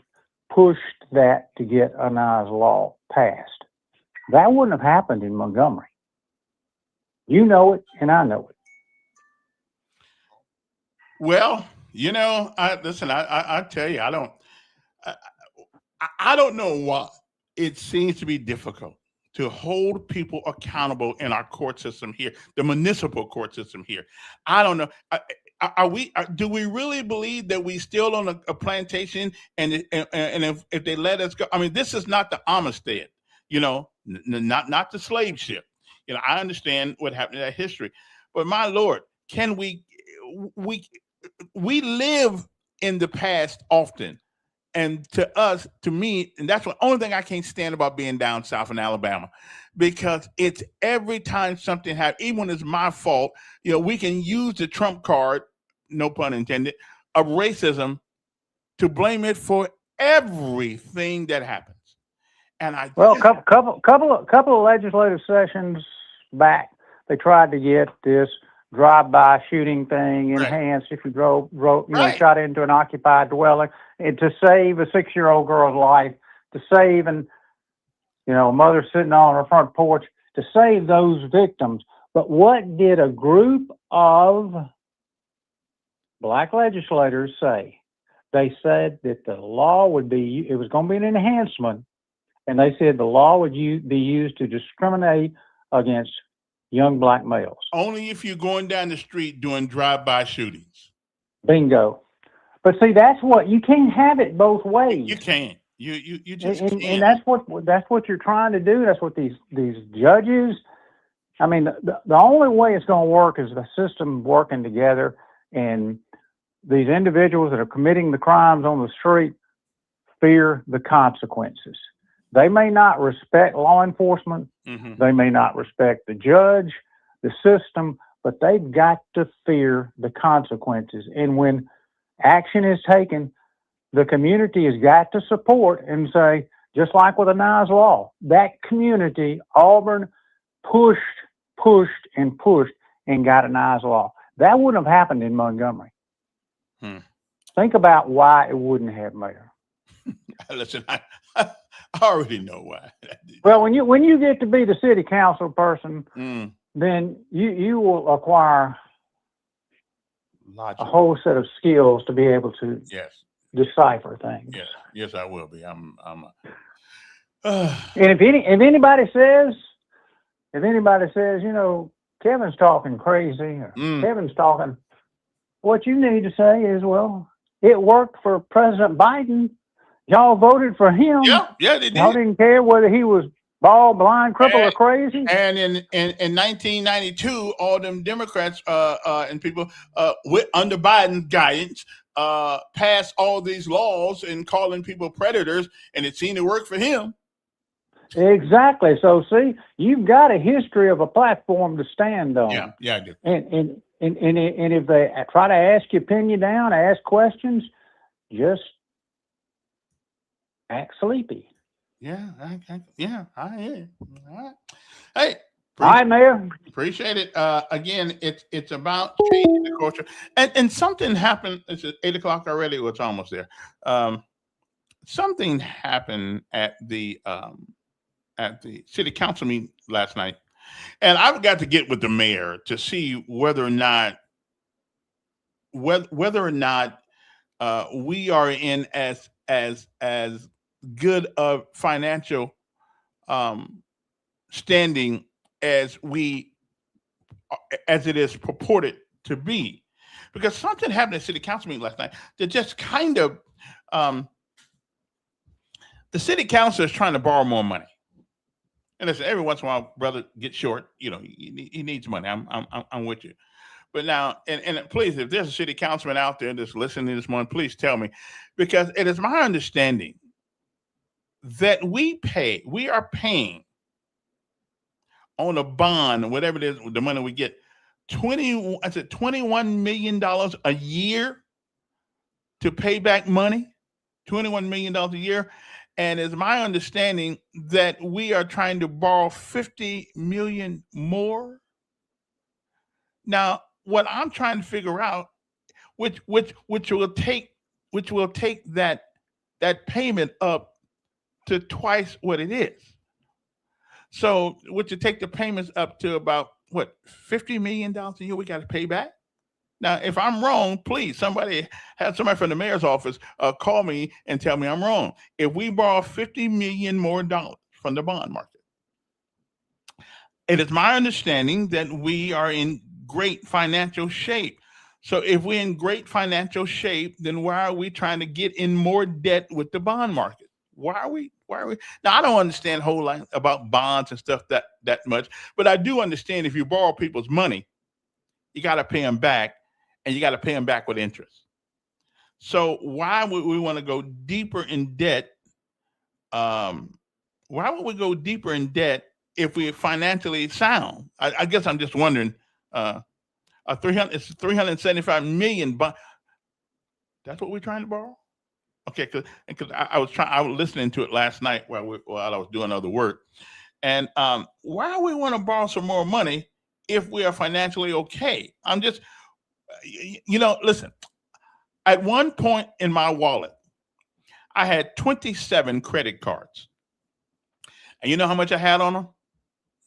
pushed that to get a Nye law passed. That wouldn't have happened in Montgomery. You know it, and I know it. Well, I tell you, I don't know why it seems to be difficult to hold people accountable in our court system here, the municipal court system here. I don't know. Do we really believe that we still on a plantation and if they let us go? I mean, this is not the Amistad, not the slave ship. I understand what happened in that history, but my Lord, can we live in the past often, and to me, and that's the only thing I can't stand about being down south in Alabama, because it's every time something happens, even when it's my fault, we can use the trump card, no pun intended, of racism to blame it for everything that happens. And couple of legislative sessions back, they tried to get this drive-by shooting thing enhanced if you shot into an occupied dwelling, and to save a 6-year-old girl's life, to save a mother sitting on her front porch, to save those victims. But what did a group of black legislators say? they said that the law would be, it was going to be an enhancement, and they said the law would be used to discriminate against young black males. Only if you're going down the street doing drive-by shootings. Bingo. But see, that's what, you can't have it both ways. You can't. You just and, can't. and that's what you're trying to do. That's what these judges. I mean, the only way it's going to work is the system working together, and these individuals that are committing the crimes on the street fear the consequences. They may not respect law enforcement. Mm-hmm. They may not respect the judge, the system, but they've got to fear the consequences. And when action is taken, the community has got to support and say, just like with the Nas Law, that community, Auburn, pushed and got a Nas Law. That wouldn't have happened in Montgomery. Think about why it wouldn't have, Mayor. Listen, I already know why. Well, when you get to be the city council person, then you will acquire a whole set of skills to be able to decipher things. Yes, I will be. I'm and if anybody says, you know, Kevin's talking crazy, or Kevin's talking, what you need to say is, well, it worked for President Biden. Y'all voted for him. Yeah, they did. Y'all didn't care whether he was bald, blind, crippled, or crazy. And in 1992, all them Democrats and people under Biden's guidance passed all these laws and calling people predators, and it seemed to work for him. Exactly. So see, you've got a history of a platform to stand on. Yeah, I do. And if they try to ask you, pin you down, ask questions, just act sleepy. Yeah, I hear you. All right. Hey, all right, Mayor. Appreciate it. Again, it's about changing the culture, and something happened. It's 8:00 already. Well, it's almost there. Something happened at the city council meeting last night, and I've got to get with the mayor to see whether or not we are in as good of financial standing as it is purported to be, because something happened at city council meeting last night that just kind of the city council is trying to borrow more money. And listen, every once in a while, brother gets short. You know, he needs money. I'm with you. But now, and please, if there's a city councilman out there that's listening this morning, please tell me, because it is my understanding that we are paying on a bond, whatever it is, the money we get, $21 million a year to pay back money, $21 million a year. And it's my understanding that we are trying to borrow $50 million more. Now, what I'm trying to figure out, which will take that payment up to twice what it is. So, which will take the payments up to about what, $50 million a year we got to pay back. Now, if I'm wrong, please, somebody from the mayor's office call me and tell me I'm wrong. If we borrow $50 million more from the bond market, it is my understanding that we are in great financial shape. So if we're in great financial shape, then why are we trying to get in more debt with the bond market? Why are we? Now, I don't understand a whole lot about bonds and stuff that much, but I do understand if you borrow people's money, you got to pay them back. And you got to pay them back with interest. So why would we want to go deeper in debt? Why would we go deeper in debt if we're financially sound? I guess I'm just wondering. It's $375 million, but that's what we're trying to borrow. Okay, because I was listening to it last night while I was doing other work, and why do we want to borrow some more money if we are financially okay? I'm just. Listen, at one point in my wallet, I had 27 credit cards. And you know how much I had on them?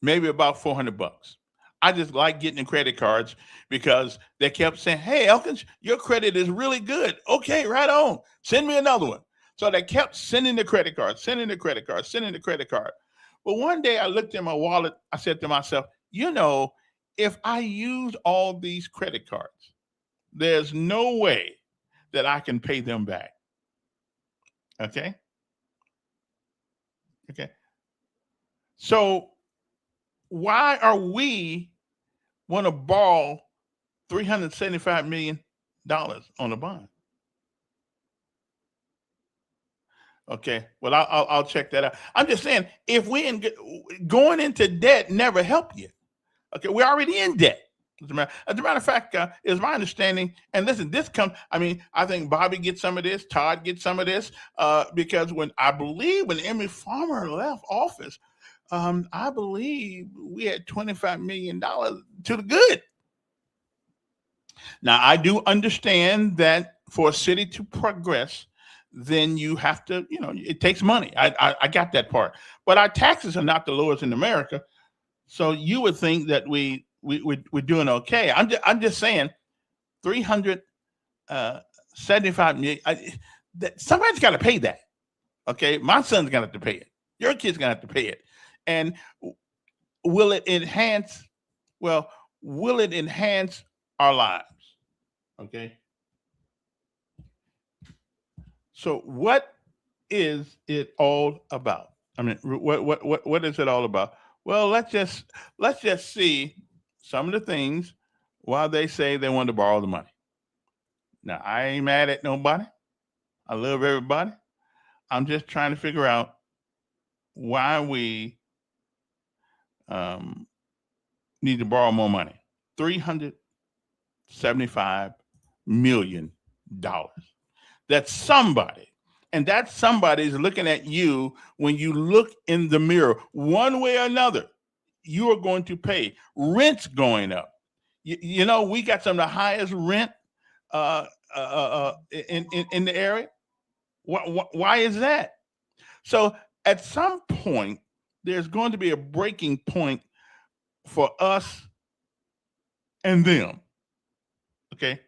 Maybe about $400. I just like getting the credit cards because they kept saying, "Hey, Elkins, your credit is really good. Okay, right on. Send me another one." So they kept sending the credit card, sending the credit card, sending the credit card. But one day I looked in my wallet. I said to myself, if I use all these credit cards, there's no way that I can pay them back. Okay. Okay. So why are we want to borrow $375 million on a bond? Okay. Well, I'll check that out. I'm just saying, if going into debt never helped you. Okay, we're already in debt. As a matter of fact, is my understanding, and listen, I think Bobby gets some of this, Todd gets some of this, because when Emmy Farmer left office, I believe we had $25 million to the good. Now, I do understand that for a city to progress, then you have to, it takes money. I got that part. But our taxes are not the lowest in America. So you would think that we're doing okay. I'm just saying, 375 million. Somebody's got to pay that. Okay, my son's gonna have to pay it. Your kid's gonna have to pay it. And will it enhance? Well, will it enhance our lives? Okay. So what is it all about? I mean, what is it all about? Well, let's just see some of the things why they say they want to borrow the money. Now, I ain't mad at nobody. I love everybody. I'm just trying to figure out why we need to borrow more money. $375 million. That's somebody. And that somebody is looking at you when you look in the mirror. One way or another, you are going to pay. Rent's going up. We got some of the highest rent in the area. Why is that? So at some point, there's going to be a breaking point for us and them. Okay.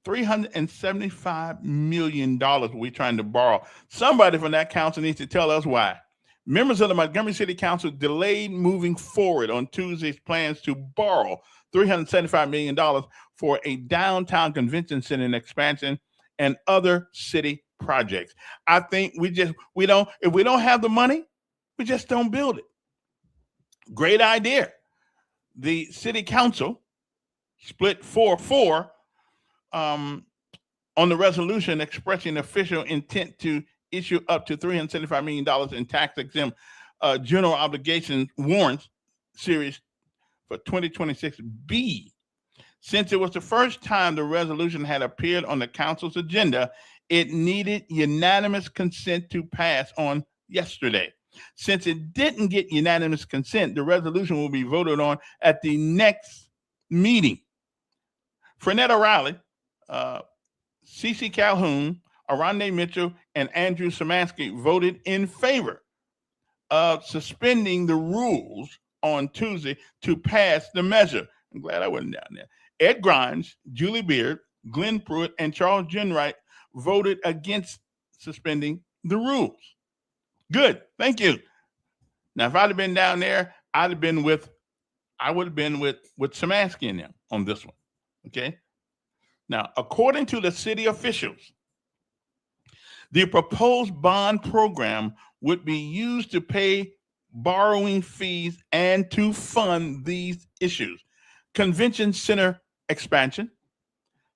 $375 million we're trying to borrow. Somebody from that council needs to tell us why. Members of the Montgomery City Council delayed moving forward on Tuesday's plans to borrow $375 million for a downtown convention center expansion and other city projects. I think if we don't have the money, we just don't build it. Great idea. The city council split 4-4 on the resolution expressing official intent to issue up to $375 million in tax-exempt general obligation warrants series for 2026B. Since it was the first time the resolution had appeared on the council's agenda, it needed unanimous consent to pass on yesterday. Since it didn't get unanimous consent, the resolution will be voted on at the next meeting. Frenette O'Reilly, CeCe Calhoun, Aronde Mitchell, and Andrew Szymanski voted in favor of suspending the rules on Tuesday to pass the measure. I'm glad I wasn't down there. Ed Grimes, Julie Beard, Glenn Pruitt, and Charles Jenright voted against suspending the rules. Good, thank you. Now, if I'd have been down there, I would have been with Szymanski and them on this one. Okay. Now, according to the city officials, the proposed bond program would be used to pay borrowing fees and to fund these issues: convention center expansion,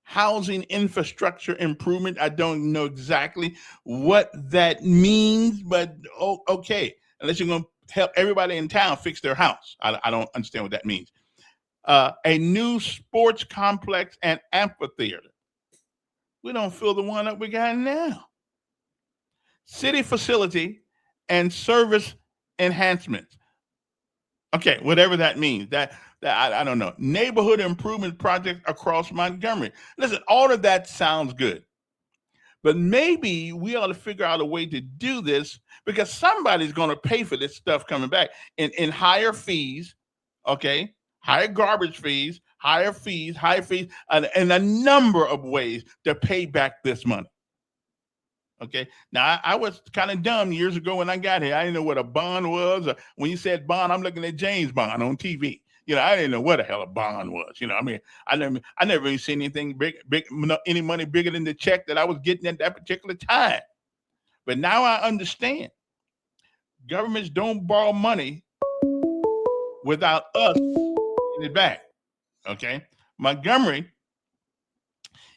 housing infrastructure improvement. I don't know exactly what that means, but okay, unless you're going to help everybody in town fix their house. I don't understand what that means. A new sports complex and amphitheater. We don't fill the one up we got now. City facility and service enhancements. Okay, whatever that means. That I don't know. Neighborhood improvement projects across Montgomery. Listen, all of that sounds good. But maybe we ought to figure out a way to do this, because somebody's going to pay for this stuff coming back in higher fees, Okay, higher garbage fees, higher fees, and a number of ways to pay back this money. Okay. Now I was kind of dumb years ago when I got here. I didn't know what a bond was. When you said bond, I'm looking at James Bond on TV. I didn't know what the hell a bond was. I mean, I never even seen anything any money bigger than the check that I was getting at that particular time. But now I understand. Governments don't borrow money without us getting it back. Okay. Montgomery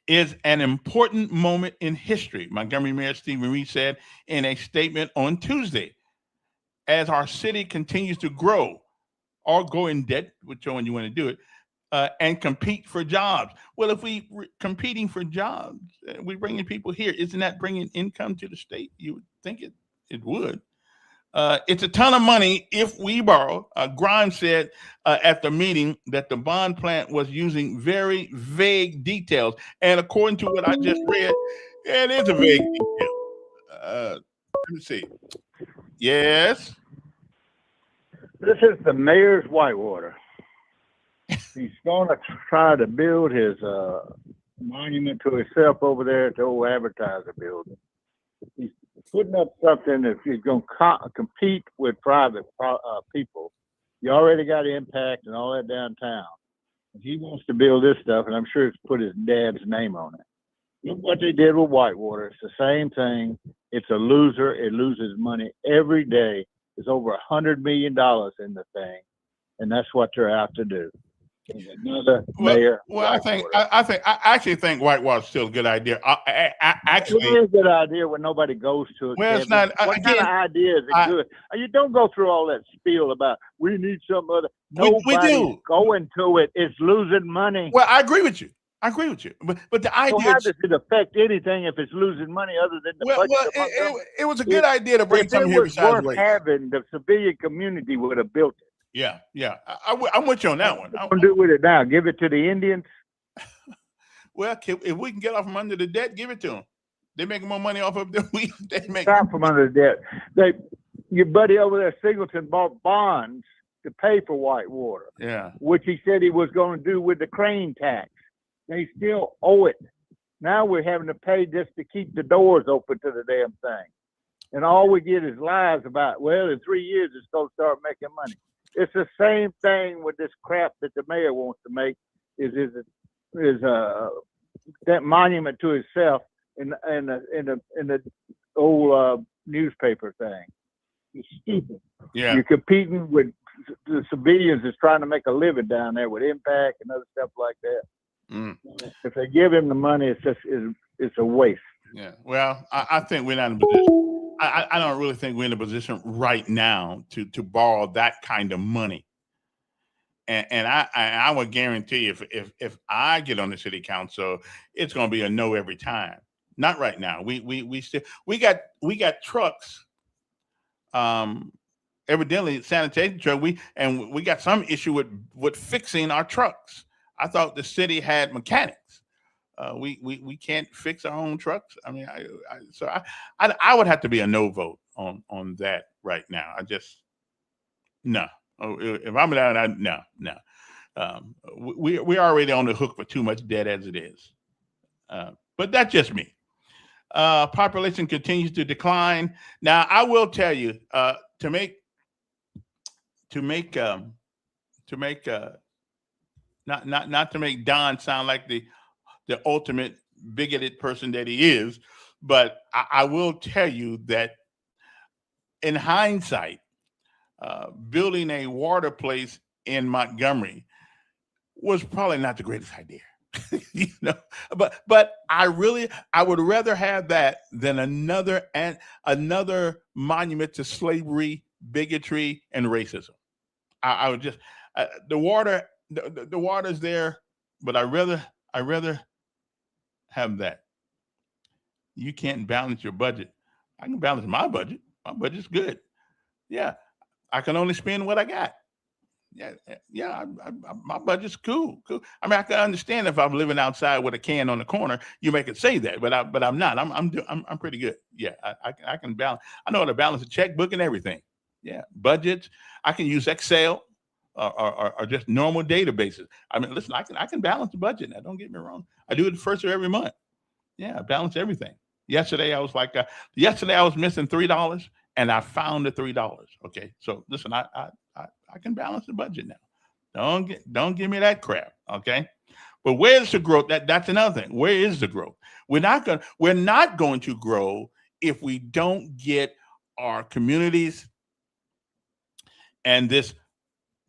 is an important moment in history, Montgomery Mayor Stephen Reed said in a statement on Tuesday. As our city continues to grow or go in debt, whichever you want to do it, and compete for jobs. Well, if we competing for jobs, we're bringing people here. Isn't that bringing income to the state? You would think it would. It's a ton of money if we borrow. Grimes said at the meeting that the bond plan was using very vague details. And according to what I just read, it is a vague detail. Let me see. Yes. This is the mayor's Whitewater. He's going to try to build his monument to himself over there at the old advertiser building. He's putting up something that he's going to compete with private people. You already got Impact and all that downtown. He wants to build this stuff, and I'm sure it's put his dad's name on it. Look what they did with Whitewater. It's the same thing. It's a loser. It loses money every day. There's over $100 million in the thing, and that's what they're out to do. Another mayor. Well, I actually think Whitewater's still a good idea. Actually, it is a good idea when nobody goes to it. Well, it's not. What kind of idea is it good? You don't go through all that spiel about we need some other. We do. Going to it. It's losing money. Well, I agree with you. But the idea. So how does it affect anything if it's losing money other than the budget? Well, it was a good idea to bring something here besides race. Having the civilian community would have built it. Yeah. I'm with you on that one. What do do with it now? Give it to the Indians? Well, if we can get off from under the debt, give it to them. They're making more money off of it than we. They make out from under the debt. Your buddy over there, Singleton, bought bonds to pay for Whitewater. Yeah. Which he said he was going to do with the crane tax. They still owe it. Now we're having to pay just to keep the doors open to the damn thing. And all we get is lies about, well, in 3 years it's going to start making money. It's the same thing with this crap that the mayor wants to make is that monument to himself in the old newspaper thing. It's stupid. Yeah. You're competing with the civilians that's trying to make a living down there with Impact and other stuff like that. Mm. If they give him the money, it's a waste. Yeah. Well, I think we're not in a position. I don't really think we're in a position right now to borrow that kind of money. And I would guarantee if I get on the city council, it's going to be a no every time. Not right now. We got trucks. Evidently sanitation truck. We got some issue with fixing our trucks. I thought the city had mechanics. We can't fix our own trucks. I mean, I would have to be a no vote on that right now. No. If I'm down, no. We're already on the hook for too much debt as it is. But that's just me. Population continues to decline. Now, I will tell you, to make not to make Don sound like the ultimate bigoted person that he is, but I will tell you that in hindsight, building a water place in Montgomery was probably not the greatest idea. But I would rather have that than another monument to slavery, bigotry, and racism. I would just the water's there, but I rather have that. You can't balance your budget. I can balance my budget. My budget's good. Yeah, I can only spend what I got. Yeah. My budget's cool. I mean, I can understand if I'm living outside with a can on the corner, you make it say that, but I'm not. I'm pretty good. Yeah, I can balance. I know how to balance a checkbook and everything. Yeah, budgets. I can use Excel. or just normal databases. I mean, listen, I can balance the budget now. Don't get me wrong. I do it the first of every month. Yeah, I balance everything. Yesterday I was like, yesterday I was missing $3, and I found the $3. Okay, so listen, I can balance the budget now. Don't give me that crap. Okay, but where's the growth? That's another thing. Where is the growth? We're not going to grow if we don't get our communities and this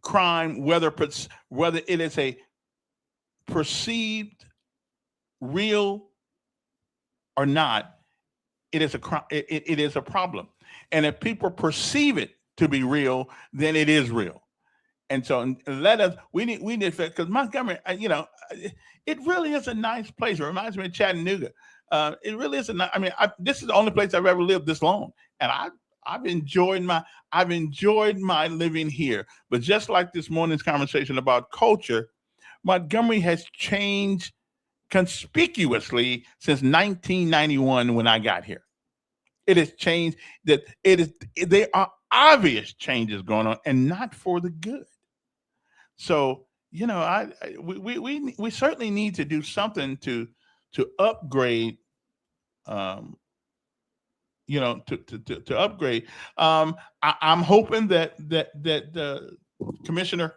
crime, whether it is a perceived real or not, it is a crime. It is a problem. And if people perceive it to be real, then it is real. And so we need because Montgomery, it really is a nice place. It reminds me of Chattanooga. It really is this is the only place I've ever lived this long, and I've enjoyed my living here. But just like this morning's conversation about culture, Montgomery has changed conspicuously since 1991 when I got here. It has changed. There are obvious changes going on, and not for the good. So we certainly need to do something to upgrade. To upgrade. I'm hoping that the Commissioner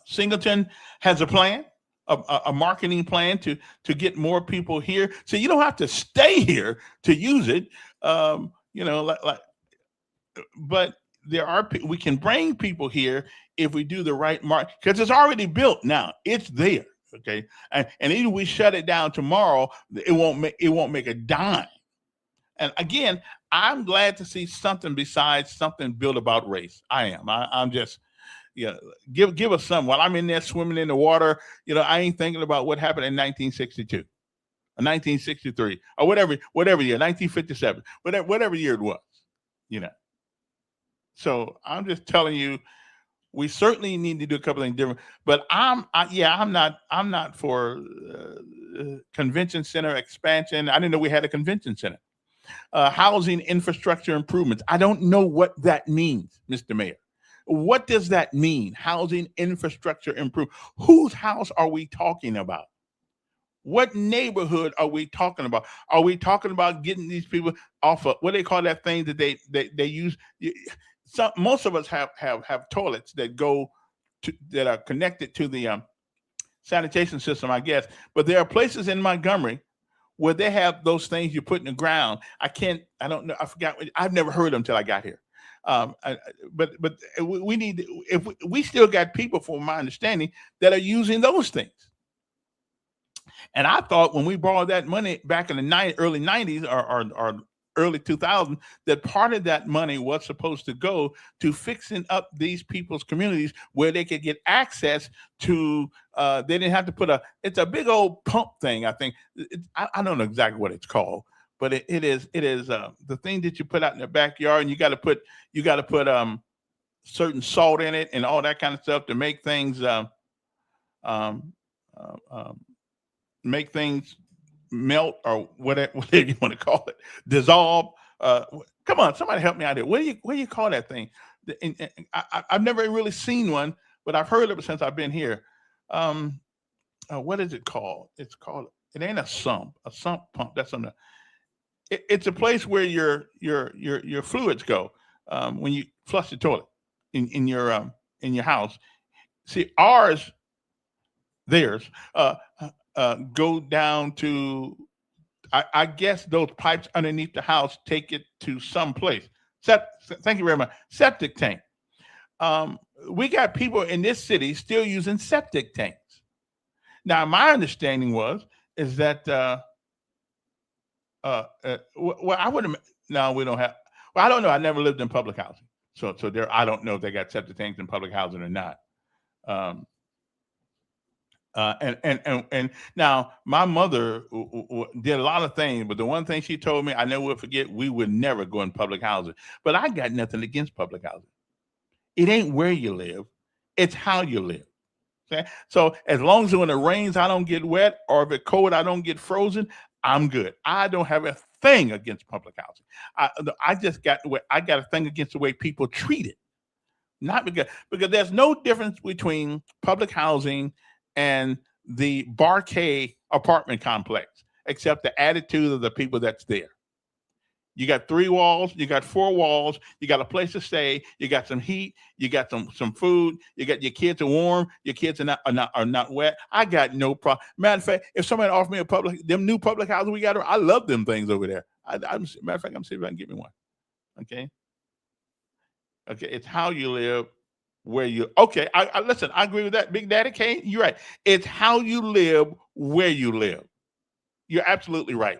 Singleton has a plan, a marketing plan to get more people here. So you don't have to stay here to use it. But we can bring people here if we do the right market, because it's already built now. It's there. Okay. And even if we shut it down tomorrow, it won't make a dime. And again, I'm glad to see something besides something built about race. I am. I'm just, give us some. While I'm in there swimming in the water, I ain't thinking about what happened in 1962 or 1963 or whatever year, 1957, whatever year it was, So I'm just telling you, we certainly need to do a couple things different. But I'm not for convention center expansion. I didn't know we had a convention center. Housing infrastructure improvements. I don't know what that means, Mr. Mayor. What does that mean? Housing infrastructure improvement. Whose house are we talking about? What neighborhood are we talking about? Are we talking about getting these people off of what they call that thing that they use? Most of us have toilets that that are connected to the sanitation system, I guess. But there are places in Montgomery where they have those things you put in the ground. I don't know. I forgot. I've never heard them until I got here. But we need, if we still got people, from my understanding, that are using those things. And I thought when we borrowed that money back in the early 90s or early 2000s, that part of that money was supposed to go to fixing up these people's communities where they could get access to, they didn't have to put it's a big old pump thing. I think I don't know exactly what it's called, but it is the thing that you put out in the backyard, and you got to put certain salt in it and all that kind of stuff to make things melt, or whatever you want to call it, dissolve. Come on, somebody help me out here. What do you call that thing? I've never really seen one, but I've heard of it since I've been here. What is it called? It ain't a sump pump. That's something. It's a place where your fluids go when you flush the toilet in your house. See, theirs go down to, I guess those pipes underneath the house take it to some place. Thank you very much. Septic tank. We got people in this city still using septic tanks. Now, my understanding is that well, I wouldn't. No, we don't have. Well, I don't know. I never lived in public housing, so there. I don't know if they got septic tanks in public housing or not. And now my mother did a lot of things, but the one thing she told me, I never will forget, we would never go in public housing. But I got nothing against public housing. It ain't where you live, it's how you live. Okay? So as long as when it rains, I don't get wet, or if it's cold, I don't get frozen, I'm good. I don't have a thing against public housing. I got a thing against the way people treat it. Not because there's no difference between public housing and the Barcade apartment complex, except the attitude of the people that's there. You got 3 walls, you got 4 walls, you got a place to stay, you got some heat, you got some food, you got your kids are warm, your kids are not wet. I got no problem. Matter of fact, if somebody offered me them new public houses we got, I love them things over there. Matter of fact, I'm seeing if I can get me one. Okay. Okay, it's how you live, where you. Okay, I listen. I agree with that, Big Daddy Kane. You're right. It's how you live, where you live. You're absolutely right.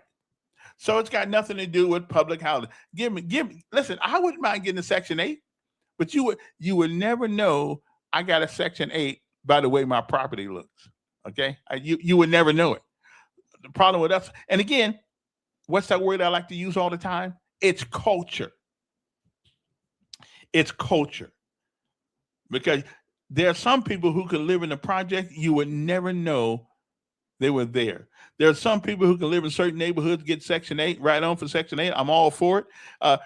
So it's got nothing to do with public housing. Give me. Listen, I wouldn't mind getting a Section 8, but you would never know I got a Section 8 by the way my property looks. Okay, you would never know it. The problem with us, and again, what's that word I like to use all the time? It's culture. It's culture. Because there are some people who can live in a project, you would never know they were there. There are some people who can live in certain neighborhoods, get Section 8, right on for Section 8. I'm all for it.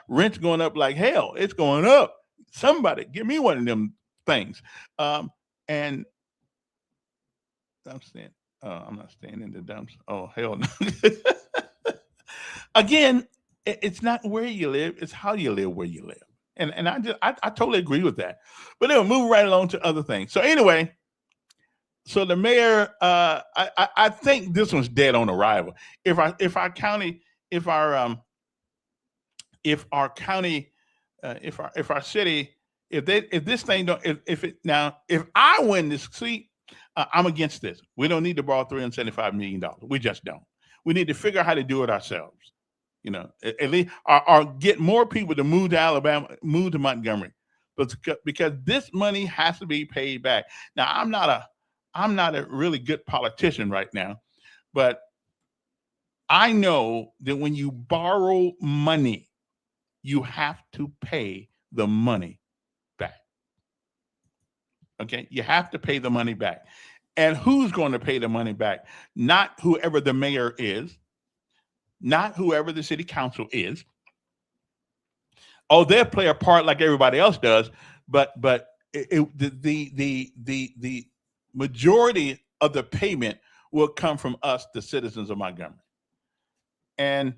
Rent's going up like hell. It's going up. Somebody give me one of them things. And I'm saying, I'm not staying in the dumps. Oh, hell no. Again, it's not where you live, it's how you live where you live. And I totally agree with that. But anyway, move right along to other things. So anyway, so the mayor, I think this one's dead on arrival. If our county, if our city, if I win this seat, I'm against this. We don't need to borrow $375 million. We just don't. We need to figure out how to do it ourselves. You know, at least or get more people to move to Alabama, move to Montgomery, but because this money has to be paid back. Now, I'm not a really good politician right now, but I know that when you borrow money, you have to pay the money back. Okay, you have to pay the money back, and who's going to pay the money back? Not whoever the mayor is. Not whoever the city council is. Oh, they'll play a part like everybody else does, but the majority of the payment will come from us, the citizens of Montgomery. And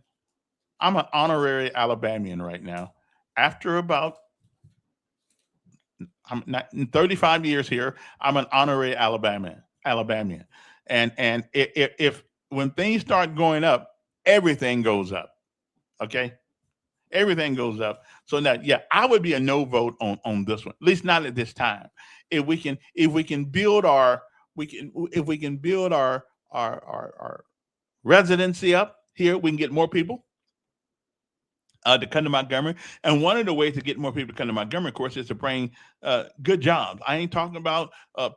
I'm an honorary Alabamian right now. After about 35 years here, I'm an honorary Alabamian. And if when things start going up, everything goes up. Okay? Everything goes up. So now, yeah, I would be a no vote on this one, at least not at this time. If we can build our residency up here, we can get more people to come to Montgomery. And one of the ways to get more people to come to Montgomery, of course, is to bring good jobs. I ain't talking about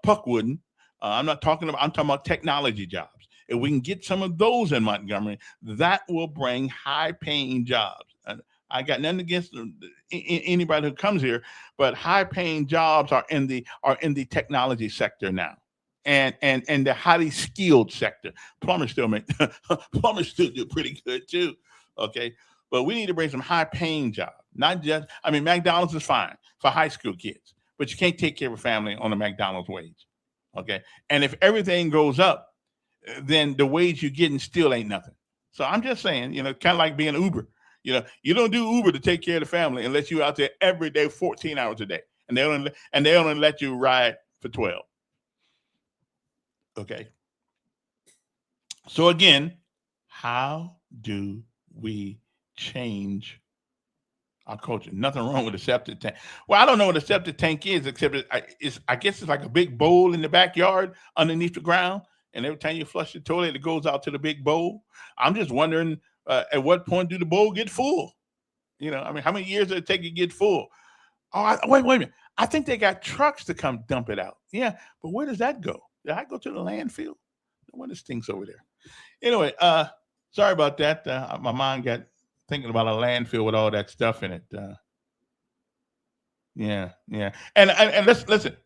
puckwooden. I'm talking about technology jobs. If we can get some of those in Montgomery, that will bring high-paying jobs. And I got nothing against anybody who comes here, but high-paying jobs are in the technology sector now, and the highly skilled sector. Plumbers still do pretty good too. Okay, but we need to bring some high-paying jobs. Not just, I mean, McDonald's is fine for high school kids, but you can't take care of a family on a McDonald's wage. Okay, and if everything goes up, then the wage you're getting still ain't nothing. So I'm just saying, you know, kind of like being Uber. You know, you don't do Uber to take care of the family unless you're out there every day, 14 hours a day, and they only let you ride for 12. Okay. So again, how do we change our culture? Nothing wrong with a septic tank. Well, I don't know what a septic tank is, except I guess it's like a big bowl in the backyard underneath the ground. And every time you flush the toilet, it goes out to the big bowl. I'm just wondering, at what point do the bowl get full? You know, I mean, how many years does it take to get full? Oh, wait a minute. I think they got trucks to come dump it out. Yeah, but where does that go? Did I go to the landfill? No wonder stinks over there. Anyway, sorry about that. My mind got thinking about a landfill with all that stuff in it. Yeah. And listen,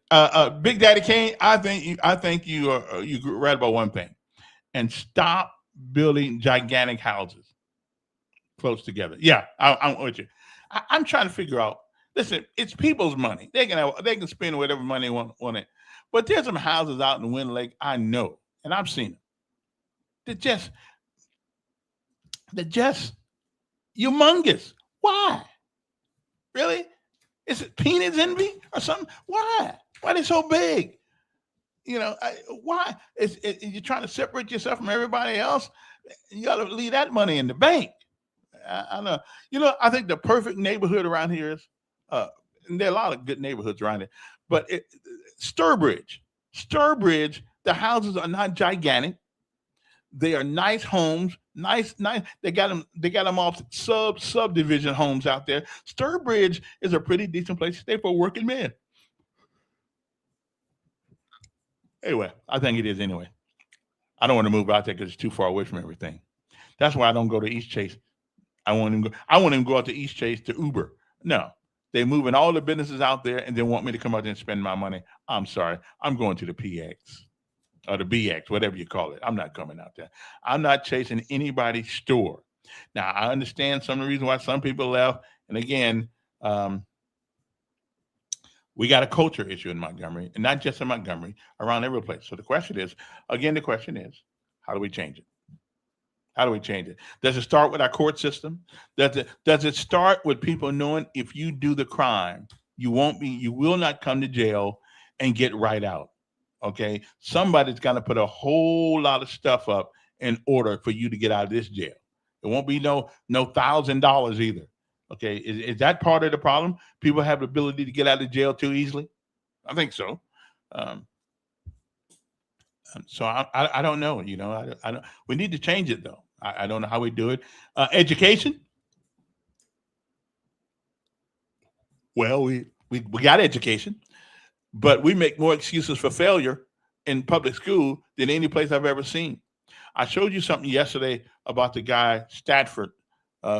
Big Daddy Kane, I think you right about one thing, and stop building gigantic houses close together. Yeah, I'm with you. I'm trying to figure out Listen, it's people's money. They can spend whatever money they want on it. But there's some houses out in Wind Lake I know, and I've seen them. They're just humongous. Why? Really? Is it penis envy or something? Why? Why are they so big? Why? You're trying to separate yourself from everybody else. You got to leave that money in the bank. I know. I think the perfect neighborhood around here is, and there are a lot of good neighborhoods around it, but Sturbridge. Sturbridge, the houses are not gigantic. They are nice homes, nice. They got them off subdivision homes out there. Sturbridge is a pretty decent place to stay for a working man. Anyway, I think it is anyway. I don't want to move out there because it's too far away from everything. That's why I don't go to East Chase. I won't even go out to East Chase to Uber. No, they're moving all the businesses out there and they want me to come out there and spend my money. I'm sorry. I'm going to the PX or the BX, whatever you call it. I'm not coming out there. I'm not chasing anybody's store. Now, I understand some of the reasons why some people left. And again, we got a culture issue in Montgomery, and not just in Montgomery, around every place. So the question is, how do we change it? How do we change it? Does it start with our court system? Does it start with people knowing if you do the crime, you will not come to jail and get right out? Okay. Somebody's got to put a whole lot of stuff up in order for you to get out of this jail. It won't be no $1,000 either. Okay. Is that part of the problem? People have the ability to get out of jail too easily? I think so. So I don't know, I don't. We need to change it though. I don't know how we do it. Education. Well, we got education, but we make more excuses for failure in public school than any place I've ever seen. I showed you something yesterday about the guy Stafford,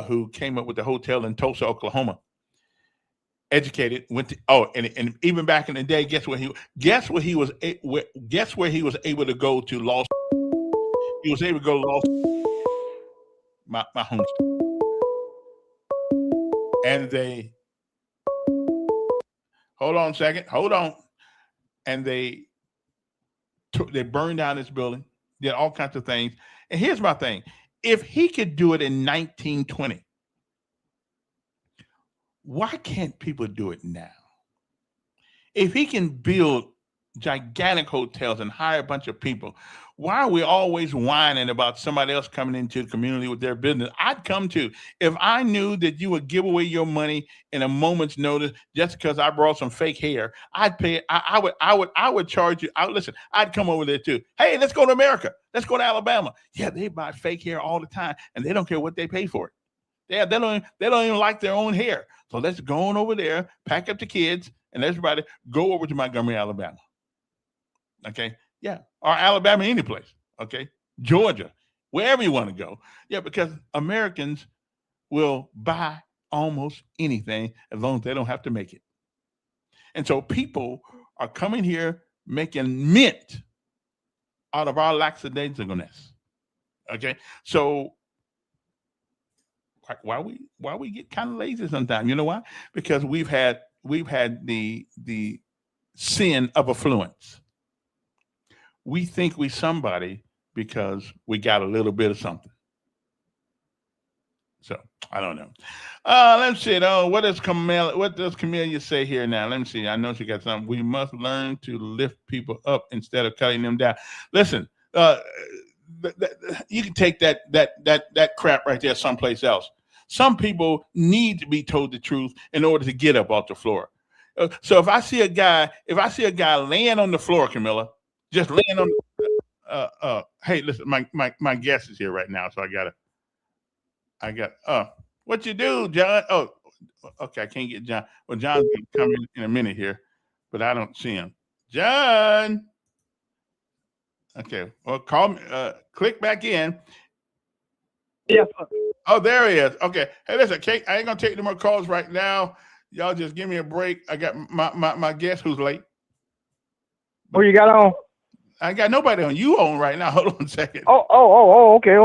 who came up with the hotel in Tulsa, Oklahoma. Educated, went to and even back in the day, guess where he was able to go to law school. He was able to go to law school, my home state. And they hold on. And they burned down this building, did all kinds of things. And here's my thing. If he could do it in 1920, why can't people do it now? If he can build gigantic hotels and hire a bunch of people, why are we always whining about somebody else coming into the community with their business? I'd come to, if I knew that you would give away your money in a moment's notice just because I brought some fake hair, I'd pay it. I would charge you. Listen, I'd come over there too. Hey, let's go to America. Let's go to Alabama. Yeah, they buy fake hair all the time, and they don't care what they pay for it. They don't even like their own hair. So let's go on over there, pack up the kids, and everybody go over to Montgomery, Alabama. Okay, yeah, or Alabama, any place. Okay, Georgia, wherever you want to go. Yeah, because Americans will buy almost anything as long as they don't have to make it. And so people are coming here making mint out of our lackadaisicalness. Okay, so why we get kind of lazy sometimes? You know why? Because we've had the sin of affluence. We think we somebody because we got a little bit of something. So I don't know. Let's see. What does Camellia say here now? Let me see. I know she got something. We must learn to lift people up instead of cutting them down. Listen, you can take that crap right there someplace else. Some people need to be told the truth in order to get up off the floor. So if I see a guy laying on the floor, Camilla, just laying on. Hey, listen, my guest is here right now, so I got. What you do, John? Oh, okay, I can't get John. Well, John's gonna come in a minute here, but I don't see him. John. Okay, well, call me. Click back in. Yes. Oh, there he is. Okay. Hey, listen, Kate, I ain't gonna take no more calls right now. Y'all just give me a break. I got my guest who's late. Who you got on? I got nobody on. You on right now. Hold on a second. Oh, okay.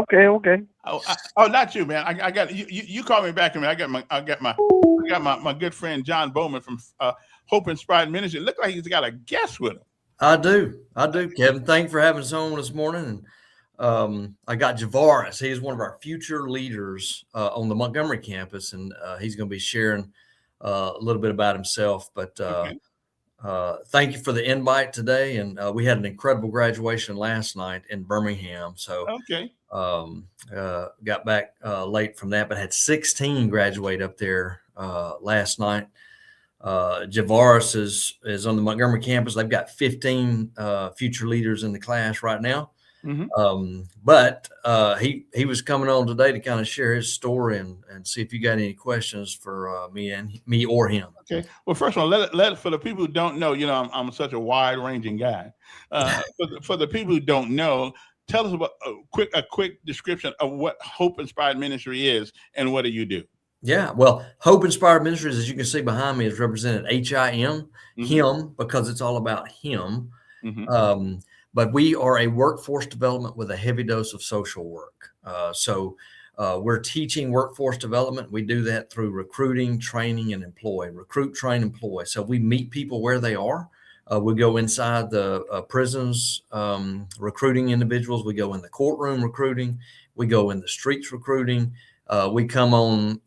Oh, not you, man. I got you. You call me back. I got my got my good friend John Bowman from Hope Inspired Ministry. It looked like he's got a guest with him. I do, Kevin. Thank you for having us on this morning. And I got Javaris. He's one of our future leaders on the Montgomery campus, and he's going to be sharing a little bit about himself. But thank you for the invite today. And we had an incredible graduation last night in Birmingham. So got back late from that, but had 16 graduate up there last night. Javaris is on the Montgomery campus. They've got 15 future leaders in the class right now. But he was coming on today to kind of share his story and see if you got any questions for me or him. Okay. Well, first of all, let for the people who don't know, I'm such a wide ranging guy. For the people who don't know, tell us about a quick description of what Hope Inspired Ministry is and what do you do? Yeah, well, Hope Inspired Ministries, as you can see behind me, is represented HIM, him, because it's all about him. But we are a workforce development with a heavy dose of social work. So we're teaching workforce development. We do that through recruiting, training, and employ. Recruit, train, employ. So we meet people where they are. We go inside the prisons, recruiting individuals. We go in the courtroom recruiting. We go in the streets recruiting. We come on,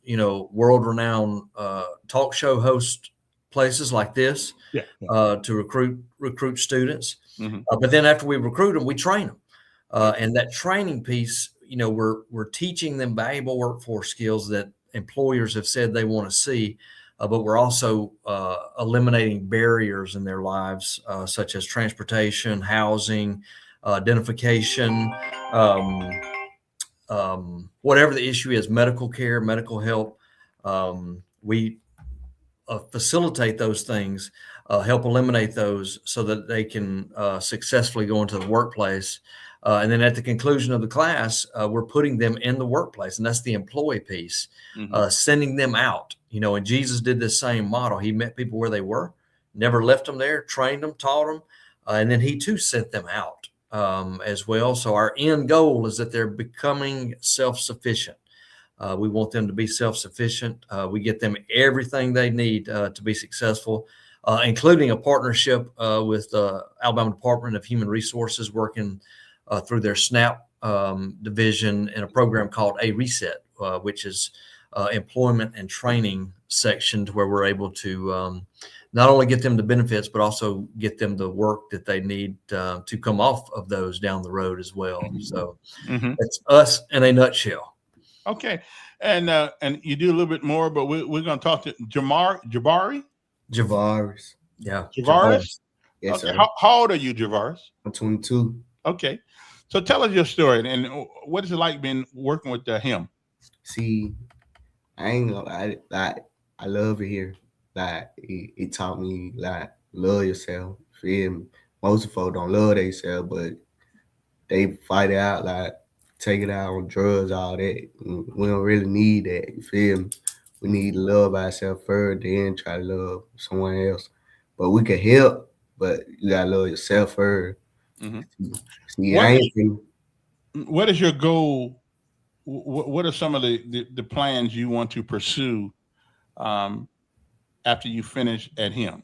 world-renowned talk show host places like this to recruit students. But then after we recruit them, we train them. And that training piece, we're teaching them valuable workforce skills that employers have said they want to see. But we're also eliminating barriers in their lives, such as transportation, housing, identification, whatever the issue is, medical care, medical help. We facilitate those things, help eliminate those so that they can successfully go into the workplace. And then at the conclusion of the class, we're putting them in the workplace, and that's the employee piece, sending them out. And Jesus did the same model. He met people where they were, never left them there, trained them, taught them, and then he too sent them out as well. So our end goal is that they're becoming self-sufficient. We want them to be self-sufficient. We get them everything they need to be successful, including a partnership with the Alabama Department of Human Resources, working through their SNAP division in a program called A Reset, which is employment and training section, to where we're able to not only get them the benefits, but also get them the work that they need to come off of those down the road as well. So it's us in a nutshell. Okay. And you do a little bit more, but we're going to talk to Javaris. Yeah. Javaris? Yes, okay. sir. How old are you, Javaris? I'm 22. Okay. So tell us your story and what is it like being working with him? See, I ain't gonna lie, like, I love it here. Like, it taught me, like, love yourself. Feel me? Most folks don't love themselves, but they fight it out, like, take it out on drugs, all that. We don't really need that. You feel me? We need to love ourselves first, then try to love someone else. But we can help, but you gotta love yourself first. See, what is your goal? What are some of the plans you want to pursue after you finish at him?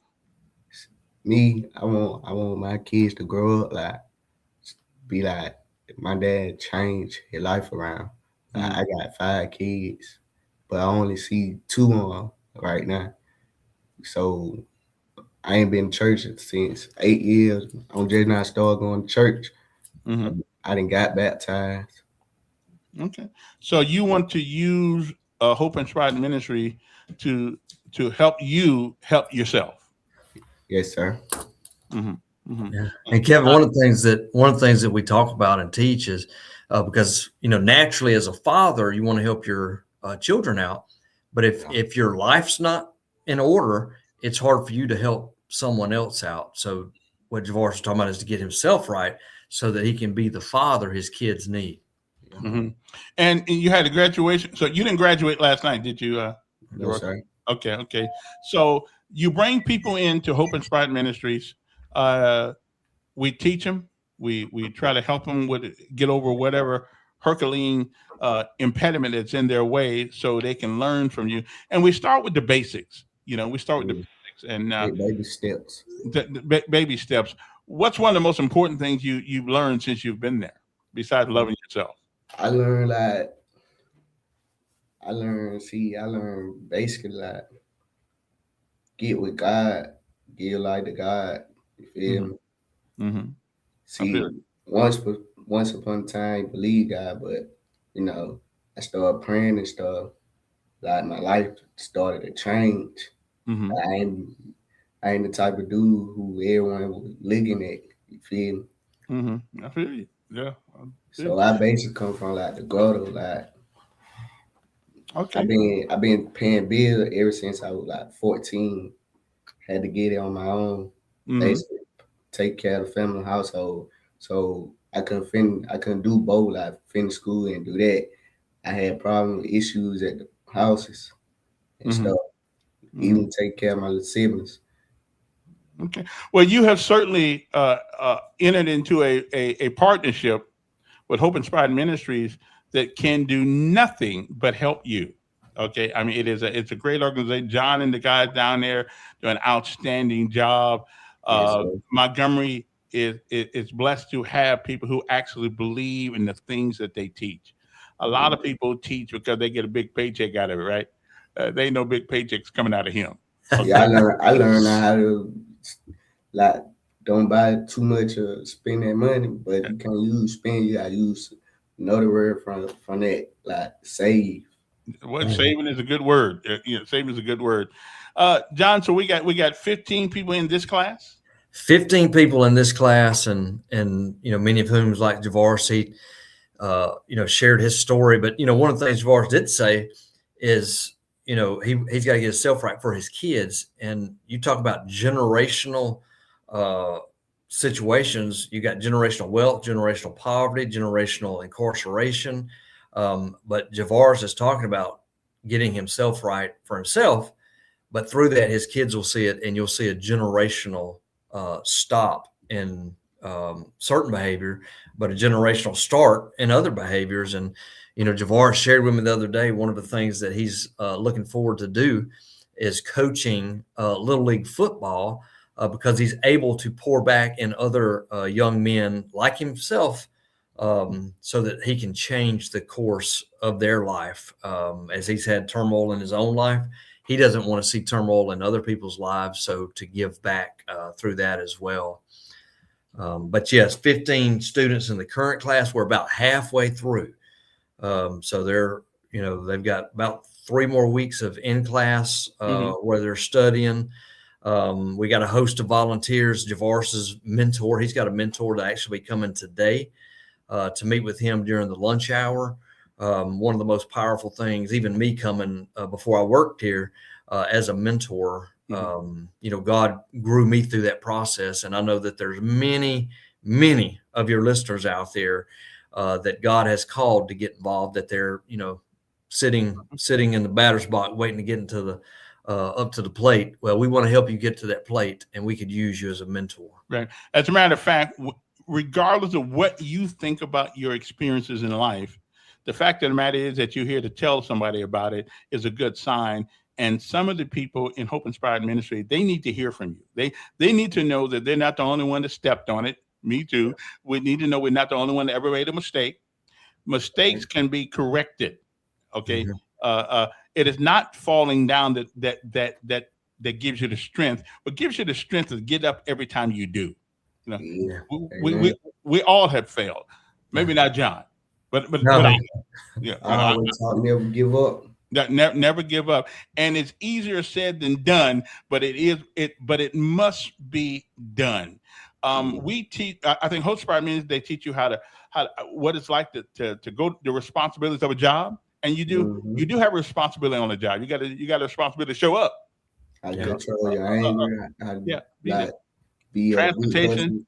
Me, I want my kids to grow up like, be like my dad, changed his life around. Like, I got 5 kids, but I only see 2 of them right now. So I ain't been to church since 8 years. I'm just not started going to church. I done got baptized. Okay. So you want to use Hope Inspired Ministry to help you help yourself. Yes, sir. Yeah. And Kevin, one of the things that we talk about and teach is because naturally as a father you want to help your children out, but if your life's not in order, it's hard for you to help someone else out. So what Javaris is talking about is to get himself right so that he can be the father his kids need. And you had a graduation. So you didn't graduate last night, did you? No, sir. Okay. So you bring people into Hope Inspired Ministries. We teach them. We try to help them get over whatever Herculean impediment that's in their way, so they can learn from you. And we start with the basics. We start with the basics and baby steps. Baby steps. What's one of the most important things you've learned since you've been there, besides loving yourself? I learned basically like get with God, give life to God. You feel me? Mm-hmm. See, once upon a time, believe God, but I started praying and stuff. Like my life started to change. Mm-hmm. I ain't the type of dude who everyone was looking at. You feel me? Mm-hmm. I feel you. Yeah. So I basically come from like the gutter. Like, okay. I've been paying bills ever since I was like 14. Had to get it on my own. Mm-hmm. Basically, take care of the family household. So I couldn't do both. Like finish school and do that. I had problems, issues at the houses and Mm-hmm. stuff. Even take care of my little siblings. Okay. Well, you have certainly entered into a partnership with Hope Inspired Ministries that can do nothing but help you. Okay. I mean, it's a great organization. John and the guys down there do an outstanding job. Yes, Montgomery is blessed to have people who actually believe in the things that they teach. A lot of people teach because they get a big paycheck out of it, right? They ain't no big paychecks coming out of him. Okay. Yeah, I learned how to like don't buy too much or spend that money, but you can't spend. You gotta use another word from that, like save. Well, saving is a good word. Saving is a good word. John, so we got 15 people in this class. 15 people in this class, and many of whom, like Javaris, he shared his story. But one of the things Javaris did say is he's got to get himself right for his kids. And you talk about generational situations. You got generational wealth, generational poverty, generational incarceration. But Javaris is talking about getting himself right for himself, but through that, his kids will see it, and you'll see a generational stop in certain behavior, but a generational start in other behaviors. And Javaris shared with me the other day, one of the things that he's looking forward to do is coaching Little League football because he's able to pour back in other young men like himself so that he can change the course of their life. As he's had turmoil in his own life, he doesn't want to see turmoil in other people's lives, so to give back through that as well. But yes, 15 students in the current class. We're about halfway through. So they've got about 3 more weeks of in-class where they're studying. We got a host of volunteers. Javaris's mentor, he's got a mentor to actually be coming today to meet with him during the lunch hour. One of the most powerful things, even me coming before I worked here as a mentor, God grew me through that process. And I know that there's many, many of your listeners out there that God has called to get involved, that they're, sitting in the batter's box, waiting to get into the up to the plate. Well, we want to help you get to that plate, and we could use you as a mentor. Right. As a matter of fact, regardless of what you think about your experiences in life, the fact of the matter is that you're here to tell somebody about it is a good sign. And some of the people in Hope Inspired Ministry, they need to hear from you. They need to know that they're not the only one that stepped on it. Me too. We need to know we're not the only one that ever made a mistake. Mistakes can be corrected. Okay. It is not falling down that gives you the strength, but gives you the strength to get up every time you do. We all have failed. Maybe not John, but I always taught never give up. That never give up. And it's easier said than done, but it must be done. We teach, I think Hope Inspired means they teach you how what it's like to go the responsibilities of a job. And you do have a responsibility on the job. You got a responsibility to show up. I control your anger. Be transportation.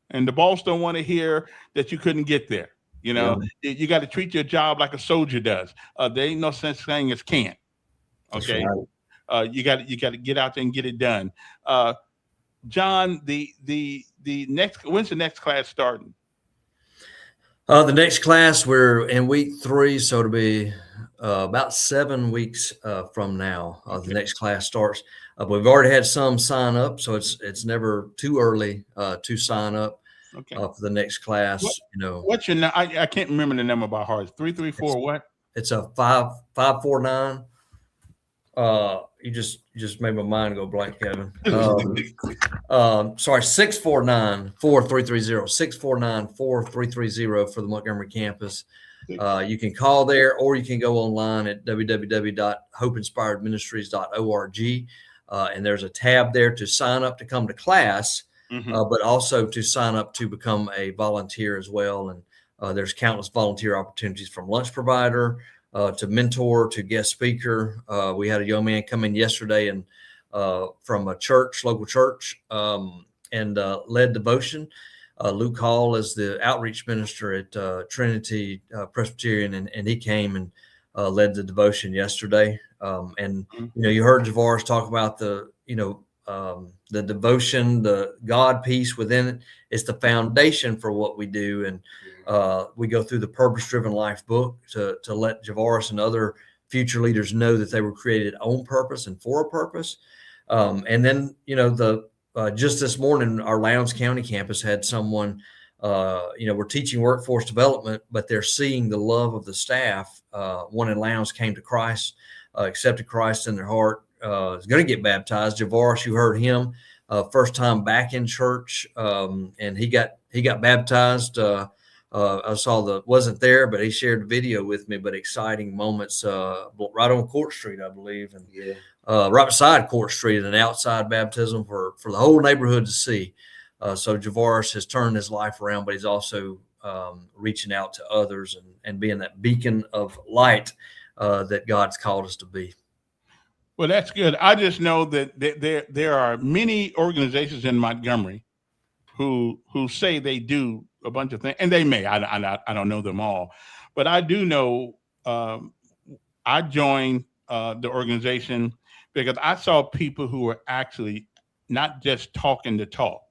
And the boss don't want to hear that you couldn't get there. You got to treat your job like a soldier does. There ain't no such thing as can't. Okay. Right. You got to get out there and get it done. John, the next, when's the next class starting? The next class, we're in week 3, so it'll be about 7 weeks from now. The next class starts. But we've already had some sign up, so it's never too early to sign up for the next class. What's your? I can't remember the number by heart. 334 what? It's a 549. You just made my mind go blank, Kevin. Sorry, 649-4330, 649-4330 for the Montgomery campus. You can call there, or you can go online at www.hopeinspiredministries.org. And there's a tab there to sign up to come to class, but also to sign up to become a volunteer as well. And there's countless volunteer opportunities, from lunch provider to mentor to guest speaker. We had a young man come in yesterday and from a church, local church, and led devotion. Luke Hall is the outreach minister at Trinity Presbyterian, and he came and led the devotion yesterday. And you heard Javaris talk about the devotion, the God piece within it. It's the foundation for what we do, and we go through the Purpose-Driven Life book to let Javaris and other future leaders know that they were created on purpose and for a purpose. And then just this morning, our Lowndes County campus had someone. We're teaching workforce development, but they're seeing the love of the staff. One in Lowndes came to Christ, accepted Christ in their heart, is going to get baptized. Javaris, you heard him, first time back in church, and he got baptized. I wasn't there, but he shared the video with me. But exciting moments, right on Court Street, I believe, and right beside Court Street, an outside baptism for the whole neighborhood to see. So Javaris has turned his life around, but he's also reaching out to others and being that beacon of light that God's called us to be. Well, that's good. I just know that there are many organizations in Montgomery who say they do a bunch of things, and they may. I don't know them all, but I do know. I joined the organization because I saw people who were actually not just talking the talk,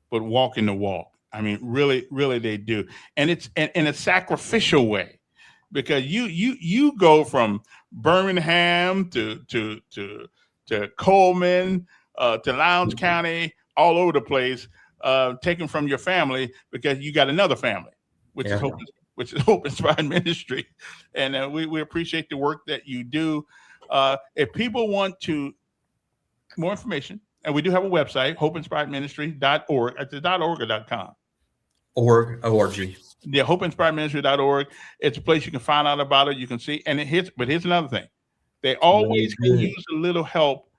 but walking the walk. I mean, really, really, they do, and it's in a sacrificial way, because you go from Birmingham to Coleman to Lowndes County, all over the place, taken from your family because you got another family, which is Hope Inspired Ministry, and we appreciate the work that you do. If people want more information, and we do have a website, hopeinspiredministry.org. It's .org or .com. .org. Yeah, hopeinspiredministry.org. It's a place you can find out about it. You can see, but here's another thing. They always can use a little help.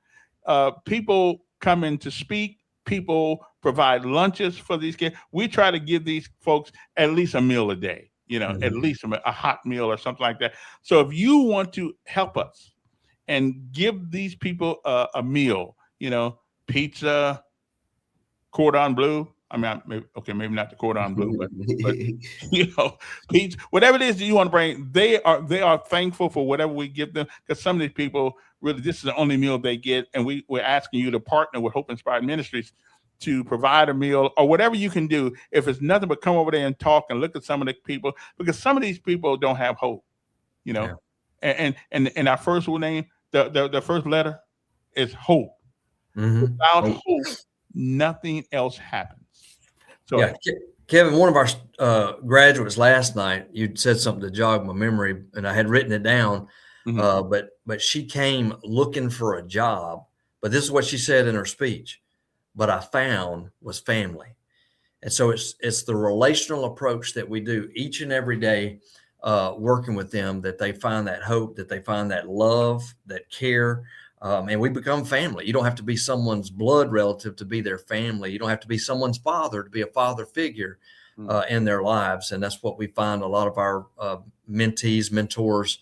People come in to speak. People provide lunches for these kids. We try to give these folks at least a meal a day, at least a hot meal or something like that. So if you want to help us and give these people a meal, pizza, cordon bleu. I mean, maybe not the cordon bleu, but pizza, whatever it is that you want to bring, they are thankful for whatever we give them, because some of these people really, this is the only meal they get, and we're asking you to partner with Hope Inspired Ministries to provide a meal or whatever you can do. If it's nothing but come over there and talk and look at some of the people, because some of these people don't have hope, and our first name, the first letter is hope. Without hope, nothing else happens. So, Kevin, one of our graduates last night, you said something to jog my memory, and I had written it down. But she came looking for a job. But this is what she said in her speech: "But I found was family." And so it's the relational approach that we do each and every day, working with them, that they find that hope, that they find that love, that care. And we become family. You don't have to be someone's blood relative to be their family. You don't have to be someone's father to be a father figure in their lives. And that's what we find a lot of our mentees, mentors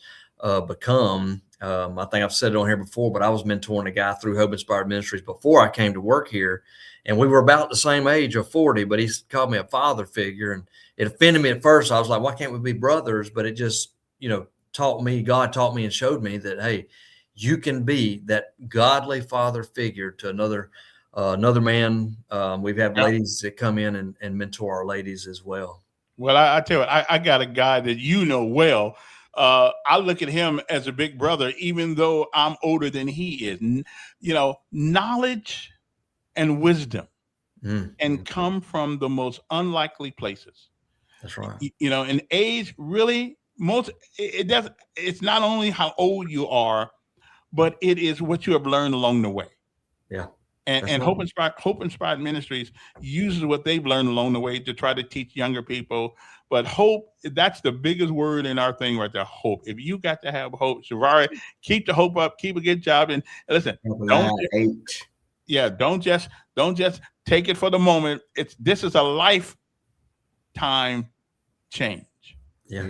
become. I think I've said it on here before, but I was mentoring a guy through Hope Inspired Ministries before I came to work here. And we were about the same age of 40, but he called me a father figure. And it offended me at first. I was like, why can't we be brothers? But it just, God taught me and showed me that, hey, you can be that godly father figure to another man. We've had ladies that come in and mentor our ladies as well. Well, I tell you what, I got a guy that you know well. I look at him as a big brother, even though I'm older than he is. Knowledge and wisdom and come from the most unlikely places. That's right. And age really it does. It's not only how old you are, but it is what you have learned along the way. Yeah. And right. Hope Inspired Ministries uses what they've learned along the way to try to teach younger people. But hope, that's the biggest word in our thing right there. Hope. If you got to have hope, Shavari, keep the hope up, keep a good job, and listen. Don't just take it for the moment. This is a lifetime change. Yeah.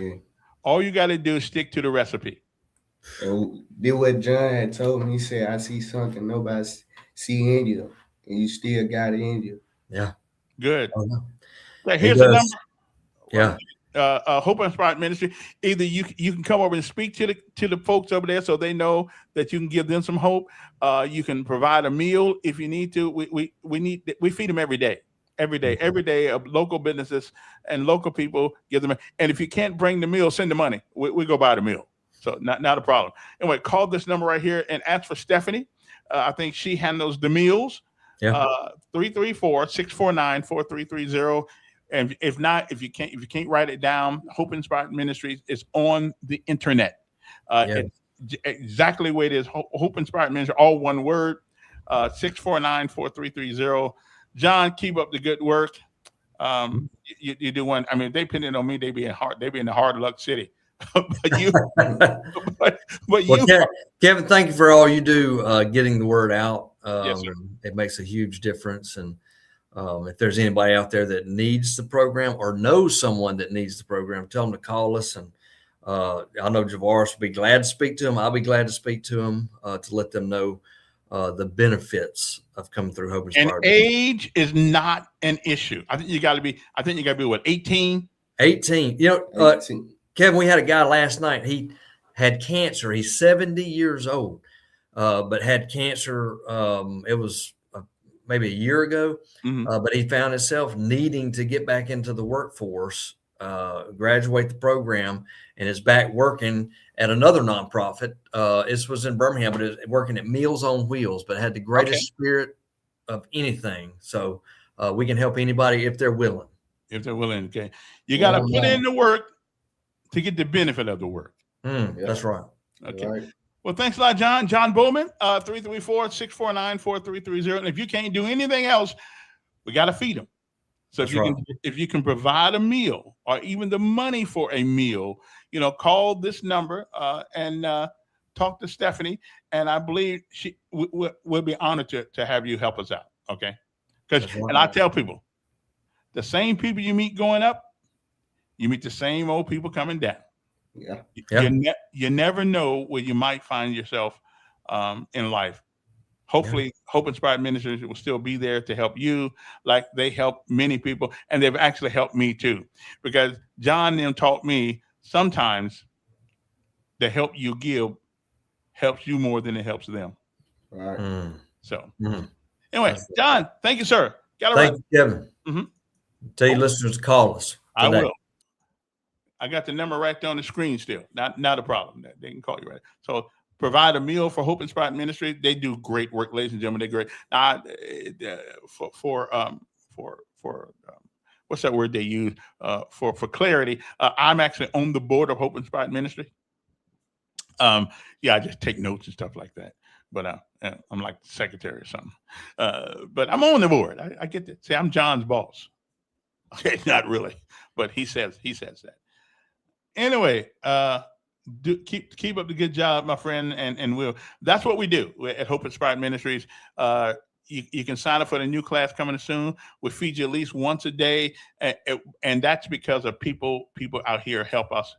All you got to do is stick to the recipe. And did what John had told me. He said, "I see something nobody see in you, and you still got it in you." Yeah. Good. Oh, no. Here's the number. Yeah. Hope Inspired Ministry. Either you can come over and speak to the folks over there so they know that you can give them some hope. You can provide a meal if you need to. We feed them every day of local businesses and local people give them. And if you can't bring the meal, send the money. We go buy the meal. So not a problem. Anyway, call this number right here and ask for Stephanie. I think she handles the meals. Yeah. 334-649-4330. And if you can't write it down, Hope Inspired Ministries is on the internet. It's exactly the way it is. Hope Inspired Ministries, all one word. 649-4330. John, keep up the good work. You do one. I mean, if they pin it on me, they be in the hard luck city. but you, Kevin, thank you for all you do getting the word out. Yes, sir. It makes a huge difference. And if there's anybody out there that needs the program or knows someone that needs the program, tell them to call us. And I know Javaris will be glad to speak to them. I'll be glad to speak to them to let them know the benefits of coming through Hope Inspired. And age is not an issue. I think you got to be what, 18? 18. 18. Kevin, we had a guy last night. He had cancer. He's 70 years old, but had cancer. It was maybe a year ago, but he found himself needing to get back into the workforce, graduate the program, and is back working at another nonprofit. This was in Birmingham, but working at Meals on Wheels, but had the greatest spirit of anything. So we can help anybody if they're willing. If they're willing, okay. You got to put in the work to get the benefit of the work. That's right. Okay. Right. Well, thanks a lot, John. John Bowman, 334-649-4330. And if you can't do anything else, we got to feed them. So if you can provide a meal or even the money for a meal, call this number and talk to Stephanie. And I believe we'll be honored to have you help us out. Okay. And I tell people, the same people you meet going up, you meet the same old people coming down. Yeah. You never know where you might find yourself in life. Hopefully, Hope Inspired Ministries will still be there to help you like they help many people. And they've actually helped me too. Because John and them taught me sometimes the help you give helps you more than it helps them. Right. So anyway, John, thank you, sir. Thank you, Kevin. Tell your listeners to call us today. I will. I got the number right there on the screen still. Not a problem. They can call you right. So provide a meal for Hope Inspired Ministry. They do great work, ladies and gentlemen. They're great. For what's that word they use? For clarity, I'm actually on the board of Hope Inspired Ministry. I just take notes and stuff like that. But I'm like the secretary or something. But I'm on the board. I get that. See, I'm John's boss. Okay, not really, but he says that. Anyway, keep up the good job, my friend, and that's what we do at Hope Inspired Ministries. You can sign up for the new class coming soon. We feed you at least once a day, and that's because of people out here help us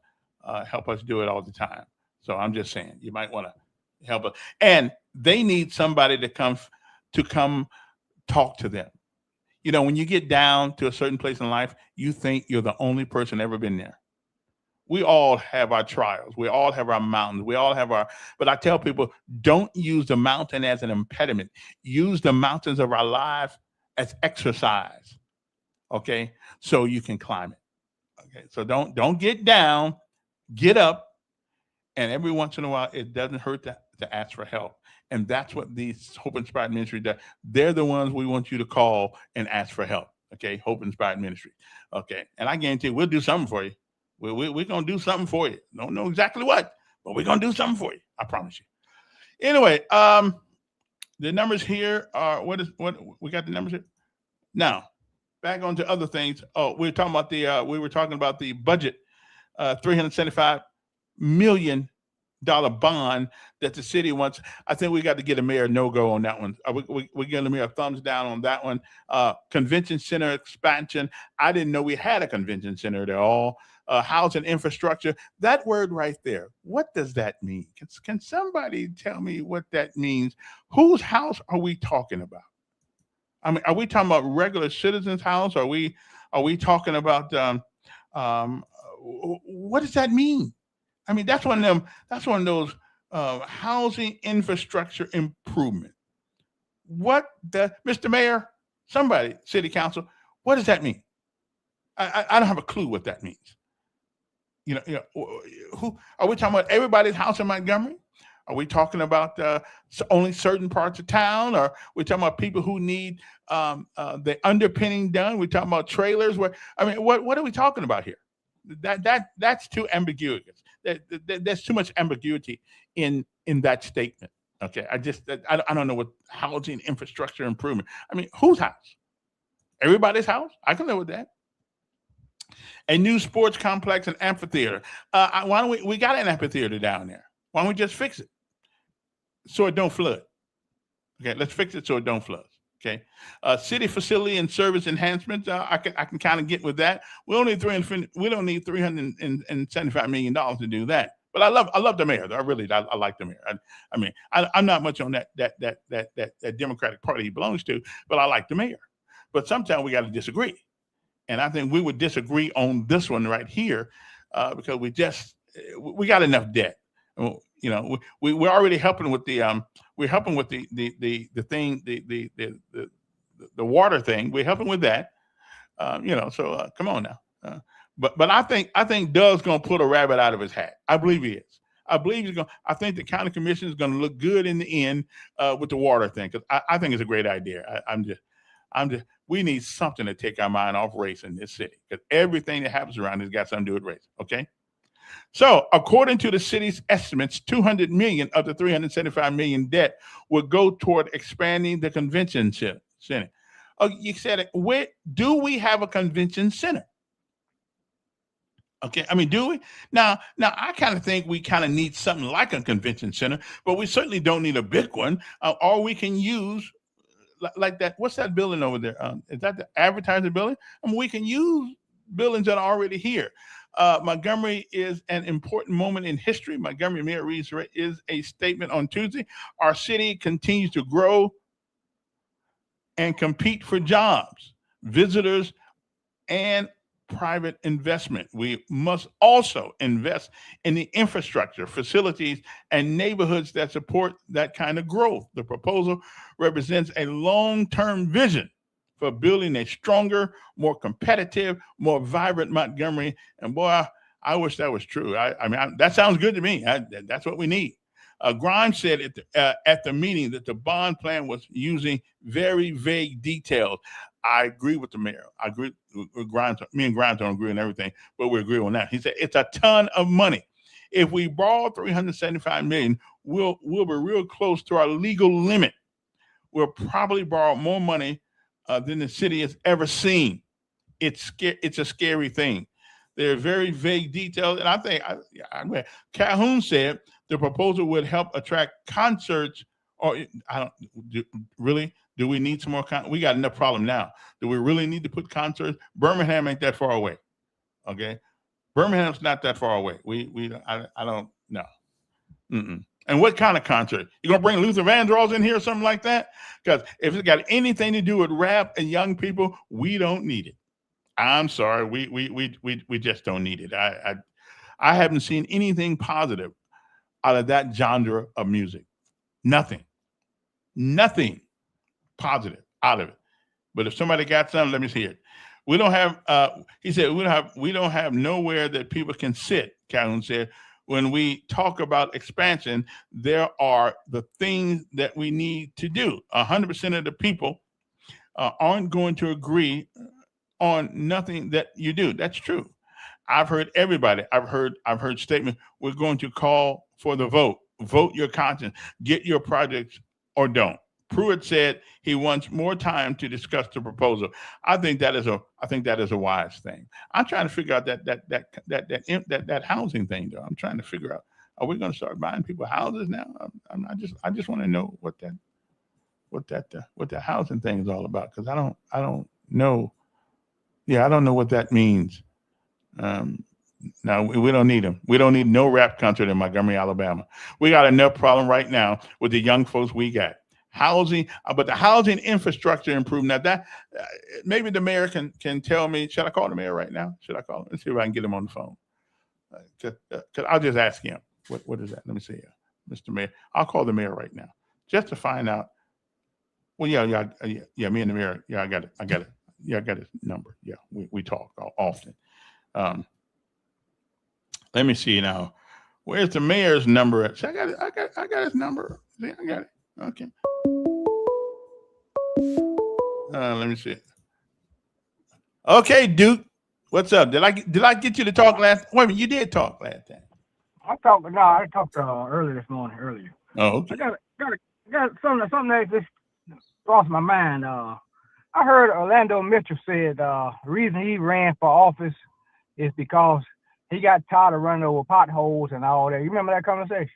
do it all the time. So I'm just saying, you might want to help us, and they need somebody to come talk to them. When you get down to a certain place in life, you think you're the only person ever been there. We all have our trials. We all have our mountains. But I tell people, don't use the mountain as an impediment. Use the mountains of our lives as exercise. Okay. So you can climb it. Okay, so don't get down, get up, and every once in a while, it doesn't hurt to ask for help. And that's what these Hope Inspired Ministry does. They're the ones we want you to call and ask for help. Okay, Hope Inspired Ministry. Okay, and I guarantee we'll do something for you. We're gonna do something for you. Don't know exactly what, but we're gonna do something for you. I promise you. Anyway, the numbers here are what we got the numbers here. Now, back on to other things. Oh, we were talking about the budget, $375 million bond that the city wants. I think we got to get a mayor no-go on that one. We're giving the mayor a thumbs down on that one. Convention center expansion. I didn't know we had a convention center at all. Housing infrastructure. That word right there, what does that mean? Can somebody tell me what that means? Whose house are we talking about? I mean, are we talking about regular citizens' house? Are we talking about what does that mean? I mean, that's one of those housing infrastructure improvement. Mr. Mayor, somebody, City Council, what does that mean? I don't have a clue what that means. Who are we talking about? Everybody's house in Montgomery? Are we talking about only certain parts of town? Or we talking about people who need the underpinning done? We talking about trailers? What are we talking about here? That's too ambiguous. There's too much ambiguity in that statement. Okay, I don't know what housing infrastructure improvement. I mean, whose house? Everybody's house? I can live with that. A new sports complex and amphitheater. Why don't we got an amphitheater down there? Why don't we just fix it so it don't flood? Okay, let's fix it so it don't flood. Okay, city facility and service enhancements. I can kind of get with that. We don't need $375 million to do that. But I love the mayor. I like the mayor. I'm not much on that Democratic Party he belongs to, but I like the mayor. But sometimes we got to disagree, and I think we would disagree on this one right here because we got enough debt. We're already helping with the water thing. We're helping with that. So come on now. But I think Doug's gonna pull a rabbit out of his hat. I believe he is. I think the county commission is gonna look good in the end with the water thing because I think it's a great idea. We need something to take our mind off race in this city because everything that happens around has got something to do with race. Okay. So, according to the city's estimates, $200 million of the $375 million debt will go toward expanding the convention center. Oh, you said it. Where do we have a convention center? Okay, I mean, do we? Now, I kind of think we kind of need something like a convention center, but we certainly don't need a big one. Or we can use like that. What's that building over there? Is that the advertising building? I mean, we can use buildings that are already here. Montgomery is an important moment in history. Montgomery Mayor Reed is a statement on Tuesday. Our city continues to grow and compete for jobs, visitors, and private investment. We must also invest in the infrastructure, facilities, and neighborhoods that support that kind of growth. The proposal represents a long-term vision for building a stronger, more competitive, more vibrant Montgomery. And boy, I wish that was true. I mean, that sounds good to me. That's what we need. Grimes said at the meeting that the bond plan was using very vague details. I agree with the mayor. I agree with Grimes. Me and Grimes don't agree on everything, but we agree on that. He said it's a ton of money. If we borrow $375 million, we'll be real close to our legal limit. We'll probably borrow more money than the city has ever seen. It's a scary thing. They're very vague details, and I think Calhoun said the proposal would help attract concerts. Or really? Do we need some more? We got enough problem now. Do we really need to put concerts? Birmingham ain't that far away. Okay, Birmingham's not that far away. I don't know. And what kind of concert? You gonna bring Luther Vandross in here or something like that? Because if it's got anything to do with rap and young people, we don't need it. I'm sorry, we just don't need it. I haven't seen anything positive out of that genre of music. Nothing positive out of it. But if somebody got something, let me see it. We don't have. He said we don't have nowhere that people can sit. Calhoun said. When we talk about expansion, there are the things that we need to do. 100% of the people aren't going to agree on nothing that you do. That's true. I've heard everybody. I've heard statements. We're going to call for the vote. Vote your conscience. Get your projects or don't. Pruitt said he wants more time to discuss the proposal. I think that is a wise thing. I'm trying to figure out that housing thing though. I'm trying to figure out, are we going to start buying people houses now? I just want to know what that housing thing is all about, because I don't know. Yeah, I don't know what that means. No, we don't need them. We don't need no rap concert in Montgomery, Alabama. We got enough problem right now with the young folks we got. Housing, but the housing infrastructure improvement. Now that maybe the mayor can tell me. Should I call the mayor right now? Should I call him? Let's see if I can get him on the phone. Cause I'll just ask him. What is that? Let me see here, Mr. Mayor. I'll call the mayor right now just to find out. Well, yeah. Me and the mayor. Yeah, I got it. Yeah, I got his number. Yeah, we talk often. Let me see now. Where's the mayor's number at? See, I got it. I got his number. See, I got it. Okay. Let me see. Okay, Duke. What's up? Did I get you to talk last? Wait a minute, you did talk last time. I talked earlier this morning. Earlier. Oh, okay. I got something that just crossed my mind. I heard Orlando Mitchell said the reason he ran for office is because he got tired of running over potholes and all that. You remember that conversation?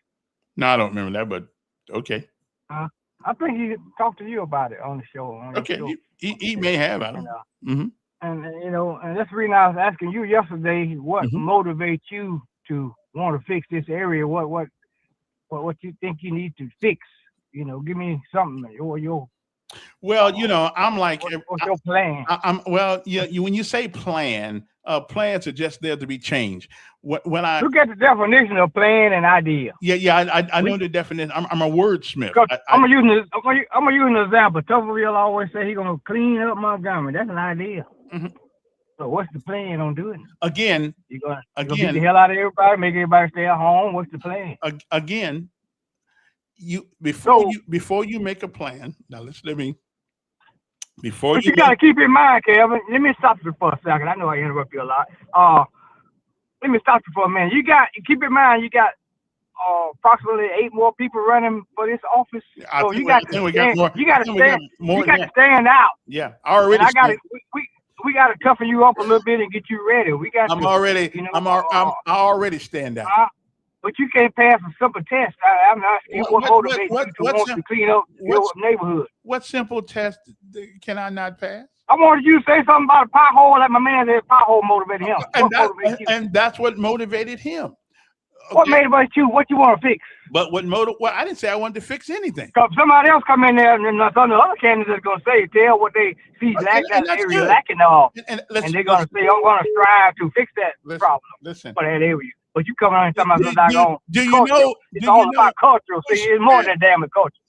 No, I don't remember that, but okay. I think he talked to you about it on the show. Okay, he may have. I don't know. Mm-hmm. And and that's the reason I was asking you yesterday. What motivates you to want to fix this area? What you think you need to fix? Give me something. Your Well, I'm like, what's your plan? When you say plan, plans are just there to be changed. When I look at the definition of plan and idea. I know the definition. I'm a wordsmith. I'm gonna use an example. Tocqueville always say he's gonna clean up Montgomery. That's an idea. Mm-hmm. So what's the plan on doing it? Again, you're gonna beat the hell out of everybody, make everybody stay at home. What's the plan? Again, before you make a plan. Now before you got to keep in mind, Kevin. Let me stop you for a second. I know I interrupt you a lot. Let me stop you for a minute. Keep in mind, you got approximately 8 more people running for this office. So you got to stand out. Yeah, already. We got to toughen you up a little bit and get you ready. I already stand out. But you can't pass a simple test. I'm asking you what motivates you to want to clean up your neighborhood. What simple test can I not pass? I wanted you to say something about a pothole, like my man said, pothole motivated him. And that's what motivated him. Okay. What motivated you? What you want to fix? But well, I didn't say I wanted to fix anything. Because somebody else come in there and some of the other candidates are going to tell what they see that area lacking of. And they're going to say, I'm going to strive to fix that problem for that area. But you come around and talk about culture. It's all about culture. See, it's more than damn culture.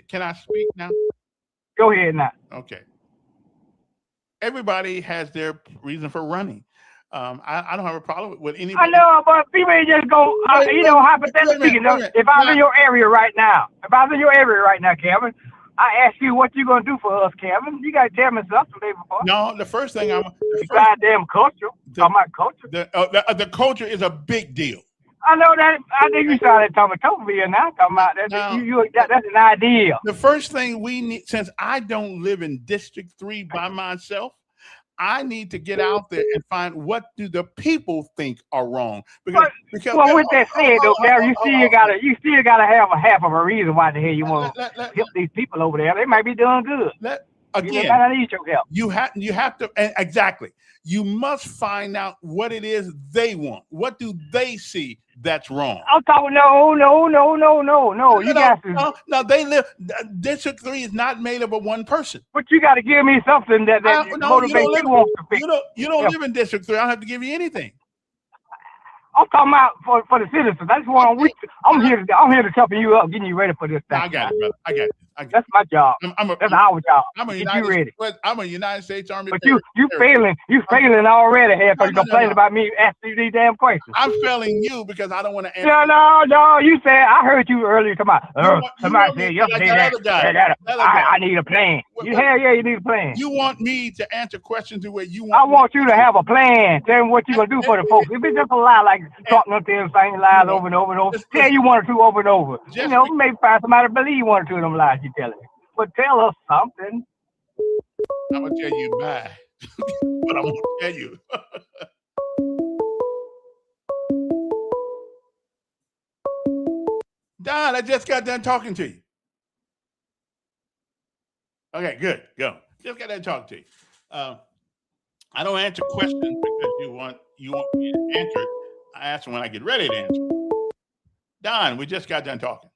Can I speak now? Go ahead now. Okay. Everybody has their reason for running. I don't have a problem with anybody. I know, but people just go, hypothetically speaking, if I was in your area right now, Kevin, I ask you what you going to do for us, Kevin. You got to tell me something, baby boy. No, the first thing goddamn culture. Talking about culture. The culture is a big deal. I know that. I think you started talking about Tocqueville now. Talking about that. That's an idea. The first thing we need, since I don't live in District 3 by myself, I need to get out there and find what do the people think are wrong. Because with that said, though, Gary, you still gotta have a half of a reason why the hell you want to help these people over there. They might be doing good. Again, I need your help. You have to exactly. You must find out what it is they want. What do they see that's wrong? I'm talking no. You got to. No, they live. District 3 is not made up of one person. But you got to give me something that motivates you want to fix. You don't live in District 3. I don't have to give you anything. I'm talking about for the citizens. That's what I'm here to toughen you up, getting you ready for this thing. I got it, brother. That's my job. That's our job. I'm a Get you ready. United States Army. But you failing already here because you complaining about me asking you these damn questions. I'm failing you because I don't want to answer. No. You said I heard you earlier talking about. Somebody said yesterday that I need a plan. Hell yeah, you need a plan. You want me to answer questions the way you want. I want you to have a plan. Tell me what you gonna do for the folks. If it's just a lie like talking up there and saying lies over and over and over, tell you one or two over and over. Maybe find somebody to believe one or two of them lies you're telling me. But tell us something. I'm gonna tell you bye. But I'm gonna tell you. Don, I just got done talking to you. Okay, good. Go. Just got done talking to you. I don't answer questions because you want me to answer it. I answer when I get ready to answer. Don, we just got done talking.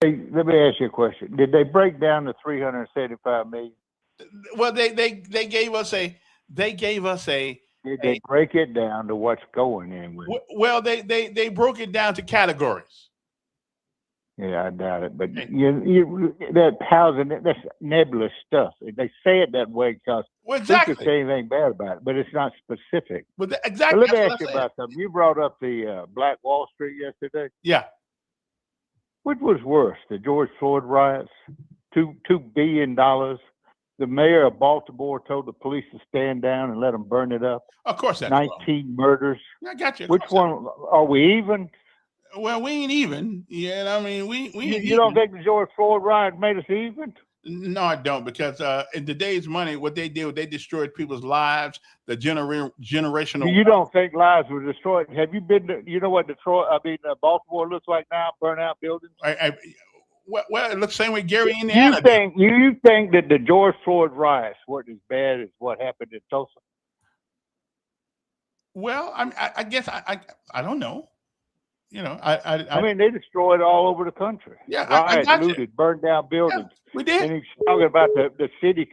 Hey, let me ask you a question. Did they break down the 375 million? Well, they gave us a. Did they break it down to what's going in with it? Well, they broke it down to categories. Yeah, I doubt it. But that housing, that's nebulous stuff. They say it that way because exactly. We can say anything bad about it, but it's not specific. But exactly. But let me ask you about something. You brought up the Black Wall Street yesterday. Yeah. Which was worse, the George Floyd riots? $2 billion. The mayor of Baltimore told the police to stand down and let them burn it up. Of course, that's 19 murders. I got you. Which one are we even? Well, we ain't even. Yeah, I mean, we You don't think the George Floyd riot made us even? No, I don't, because in today's money, what they did, they destroyed people's lives, the generational. You don't think lives were destroyed? Have you been to, you know what Baltimore looks like now, burnt out buildings? Well, it looks the same way Gary, Indiana. You think that the George Floyd riots weren't as bad as what happened in Tulsa? Well, I guess I don't know. I mean, they destroyed all over the country. Yeah, riots, looted, burned down buildings. Yeah, we did. And he's talking about the city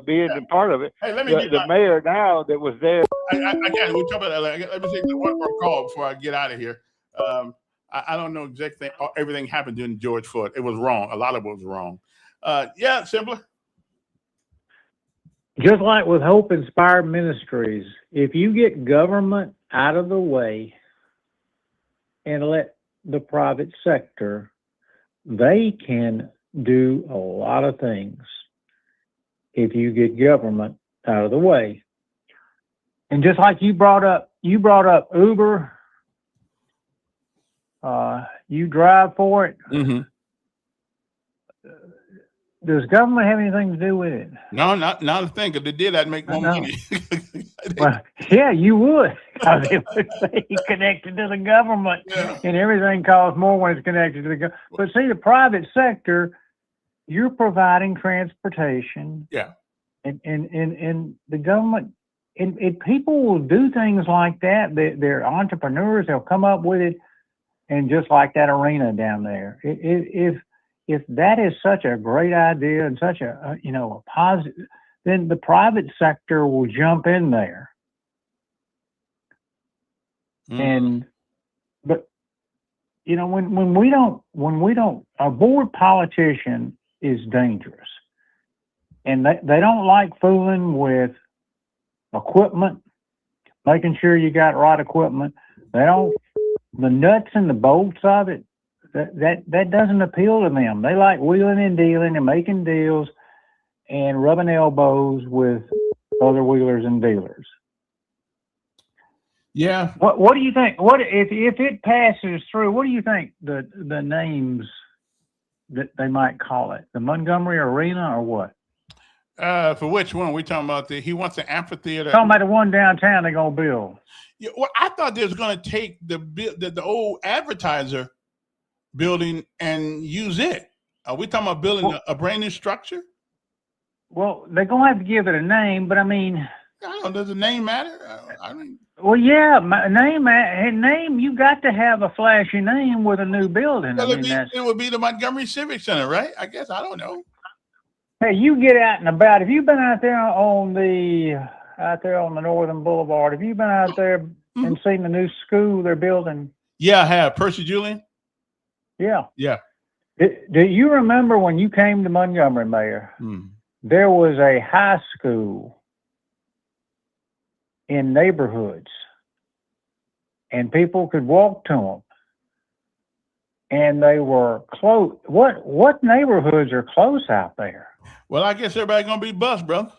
being a part of it. Hey, let me the mayor now that was there. We talk about that. Let me take one more call before I get out of here. I don't know exactly everything happened during George Floyd. It was wrong. A lot of it was wrong. Yeah, Simpler. Just like with Hope Inspired Ministries, if you get government out of the way and let the private sector, they can do a lot of things if you get government out of the way. And just like you brought up Uber, you drive for it. Mm-hmm. Does government have anything to do with it? No, not a thing. If they did, I'd make more money. Well, yeah, you would. Because it would be connected to the government, and everything costs more when it's connected to the government. But see, the private sector, you're providing transportation. Yeah. And the government, and people will do things like that. They're entrepreneurs. They'll come up with it, and just like that arena down there, if that is such a great idea and such a positive, then the private sector will jump in there. And but when we don't, a board politician is dangerous, and they don't like fooling with equipment, making sure you got right equipment. They don't, the nuts and the bolts of it. That doesn't appeal to them. They like wheeling and dealing and making deals and rubbing elbows with other wheelers and dealers. Yeah. What do you think? What if it passes through? What do you think the names that they might call it? The Montgomery Arena or what? For which one? We talking about he wants an amphitheater. Talking about the one downtown they're gonna build. Yeah. Well, I thought they was gonna take the old advertiser building and use it. Are we talking about building a brand new structure? Well, they're gonna have to give it a name, but I mean, I don't know, does the name matter? I mean, well, yeah, name. You got to have a flashy name with a new building. Well, it would be the Montgomery Civic Center, right? I guess, I don't know. Hey, you get out and about. Have you been out there on the Northern Boulevard? Have you been out there and seen the new school they're building? Yeah, I have. Percy Julian. Yeah. Yeah. Do you remember when you came to Montgomery, Mayor? There was a high school in neighborhoods, and people could walk to them, and they were close. What neighborhoods are close out there? Well, I guess everybody's gonna be bused, brother.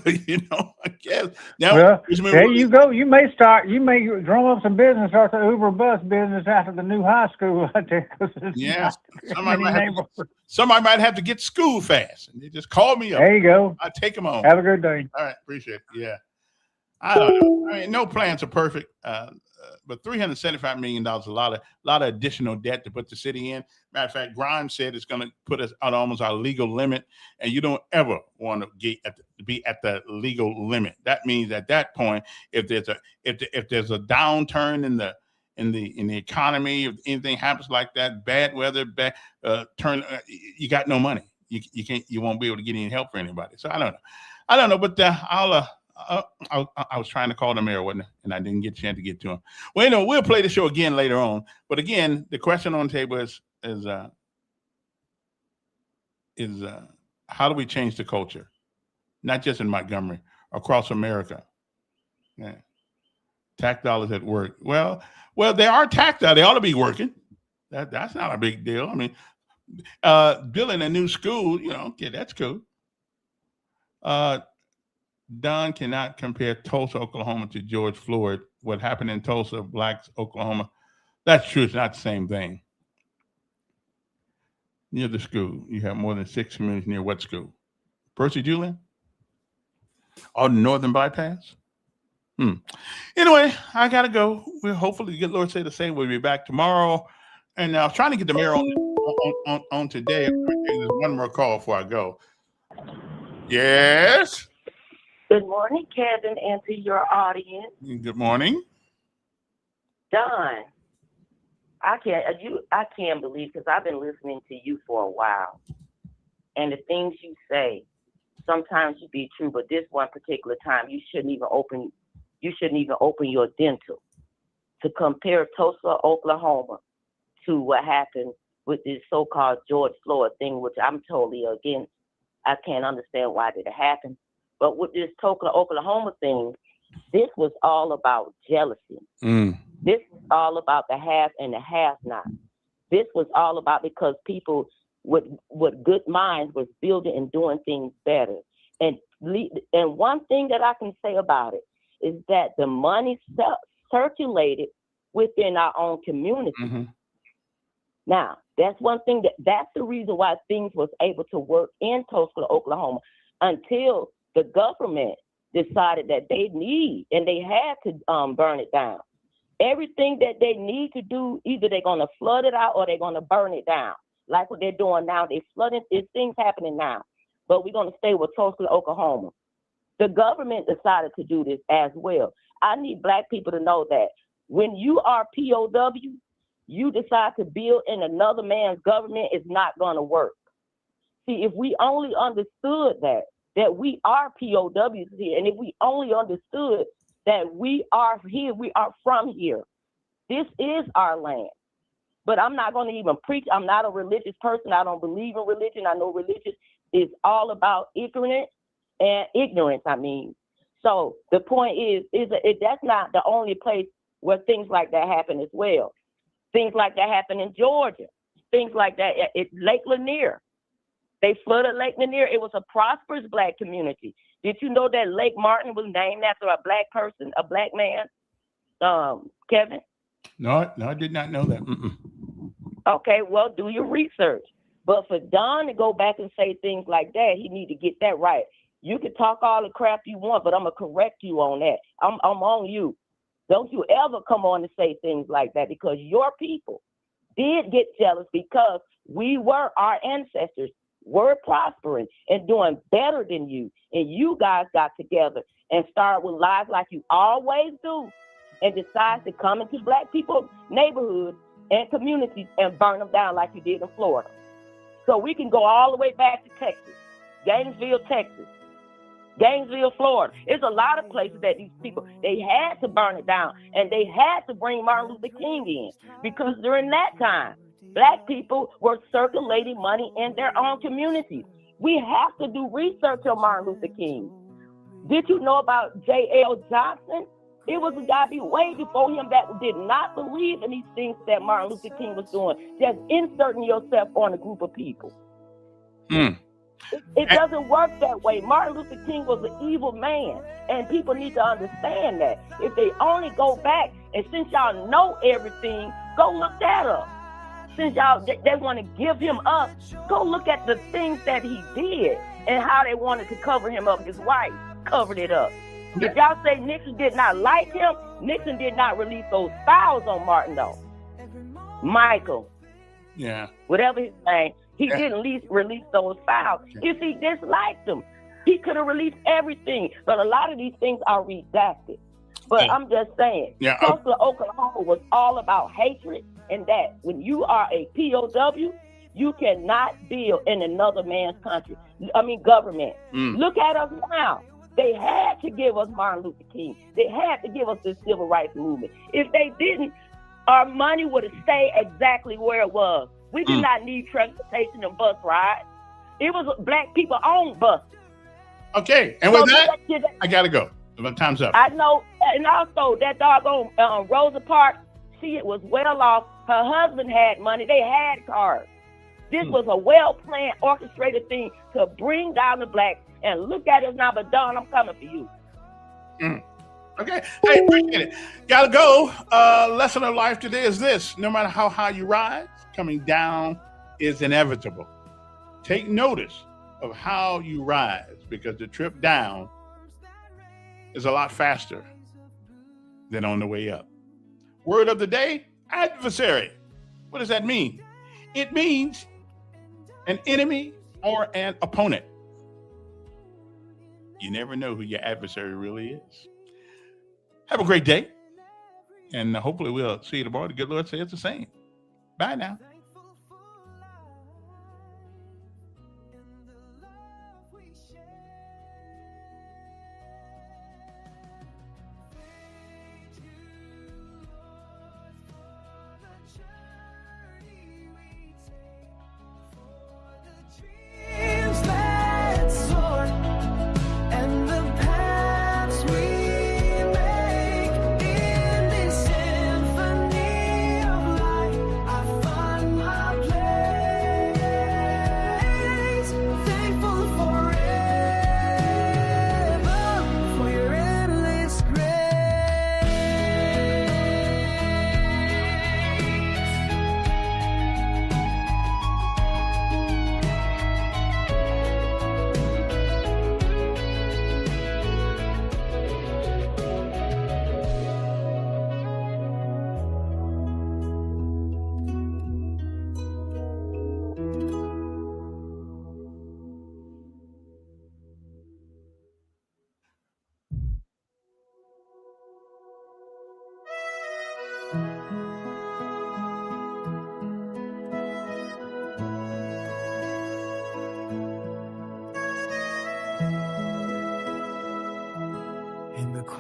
You know, I guess. Now, Well, there you go. You may drum up some business, start the Uber bus business after the new high school out there. 'Cause there's Yes, not somebody many might, have to, neighborhoods. somebody might have to get to school fast, and they just call me up. There you go. I take them on. Have a good day. All right, appreciate it. Yeah, I don't know. I mean, no plans are perfect, but $375 million is a lot of additional debt to put the city in. Matter of fact, Grimes said it's going to put us at almost our legal limit, and you don't ever want to be at the legal limit. That means at that point, if there's a downturn in the economy, if anything happens like that, bad weather, you got no money. You won't be able to get any help for anybody. So I don't know, but I was trying to call the mayor, wasn't I? And I didn't get a chance to get to him. Well, you know, we'll play the show again later on. But again, the question on the table is how do we change the culture? Not just in Montgomery, across America. Yeah. Tax dollars at work. Well, they are tax dollars. They ought to be working. That's not a big deal. I mean, building a new school, you know, okay, that's cool. Don cannot compare Tulsa, Oklahoma to George Floyd. What happened in Tulsa, blacks, Oklahoma. That's true. It's not the same thing. Near the school, you have more than 6 communities near what school? Percy Julian? Or the Northern Bypass? Anyway, I got to go. We'll hopefully get Lord say the same. We'll be back tomorrow. And I was trying to get the mayor on today. There's one more call before I go. Yes? Good morning, Kevin, and to your audience. Good morning. Don, I can't believe, because I've been listening to you for a while, and the things you say, sometimes you be true, but this one particular time, you shouldn't even open your dental to compare Tulsa, Oklahoma, to what happened with this so-called George Floyd thing, which I'm totally against. I can't understand why did it happen. But with this Tulsa, Oklahoma thing, this was all about jealousy. This was all about the have and the have-not. This was all about because people with good minds was building and doing things better. And one thing that I can say about it is that the money circulated within our own community. Mm-hmm. Now, that's one thing that's the reason why things was able to work in Tulsa, Oklahoma, until the government decided that they need and they had to burn it down. Everything that they need to do, either they're going to flood it out or they're going to burn it down. Like what they're doing now. They're flooding, there's things happening now. But we're going to stay with Tulsa, Oklahoma. The government decided to do this as well. I need Black people to know that when you are POW, you decide to build in another man's government, is not going to work. See, if we only understood that we are POWs here, and if we only understood that we are here, we are from here, this is our land. But I'm not going to even preach. I'm not a religious person. I don't believe in religion. I know religion is all about ignorance. So the point is that's not the only place where things like that happen as well. Things like that happen in Georgia. Things like that at Lake Lanier. They flooded Lake Lanier. It was a prosperous Black community. Did you know that Lake Martin was named after a Black person, a Black man? Kevin? No, I did not know that. Okay, well, do your research. But for Don to go back and say things like that, he need to get that right. You can talk all the crap you want, but I'm going to correct you on that. I'm on you. Don't you ever come on and say things like that, because your people did get jealous because our ancestors were prospering and doing better than you. And you guys got together and started with lies like you always do and decided to come into Black people's neighborhoods and communities and burn them down like you did in Florida. So we can go all the way back to Texas, Gainesville, Texas, Gainesville, Florida. There's a lot of places that these people, they had to burn it down, and they had to bring Martin Luther King in, because during that time, Black people were circulating money in their own communities. We have to do research on Martin Luther King. Did you know about J.L. Johnson? It was a guy way before him that did not believe in these things that Martin Luther King was doing, just inserting yourself on a group of people. It doesn't work that way. Martin Luther King was an evil man, and people need to understand that. If they only go back, and since y'all know everything, go look that up. Since y'all they want to give him up, go look at the things that he did and how they wanted to cover him up. His wife covered it up. If y'all say Nixon did not like him, Nixon did not release those files on Martin, though. Michael. Yeah. Whatever his name, he didn't release those files. If he disliked them, he could have released everything. But a lot of these things are redacted. But I'm just saying, Tulsa, Oklahoma was all about hatred, and that when you are a POW, you cannot build in another man's government. Look at us now. They had to give us Martin Luther King. They had to give us the civil rights movement. If they didn't, our money would have stayed exactly where it was. We did not need transportation and bus rides. It was black people owned buses. Okay, and with that, I gotta go. Time's up. I know, and also that doggone Rosa Parks, she was well off. Her husband had money. They had cars. This was a well-planned, orchestrated thing to bring down the blacks. And look at us now, but Don, I'm coming for you. Okay, hey, appreciate it. Gotta go. Lesson of life today is this: no matter how high you rise, coming down is inevitable. Take notice of how you rise, because the trip down is a lot faster than on the way up. Word of the day: adversary. What does that mean? It means an enemy or an opponent. You never know who your adversary really is. Have a great day, and hopefully we'll see you tomorrow. The good Lord says the same. Bye now.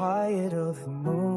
quiet of the moment.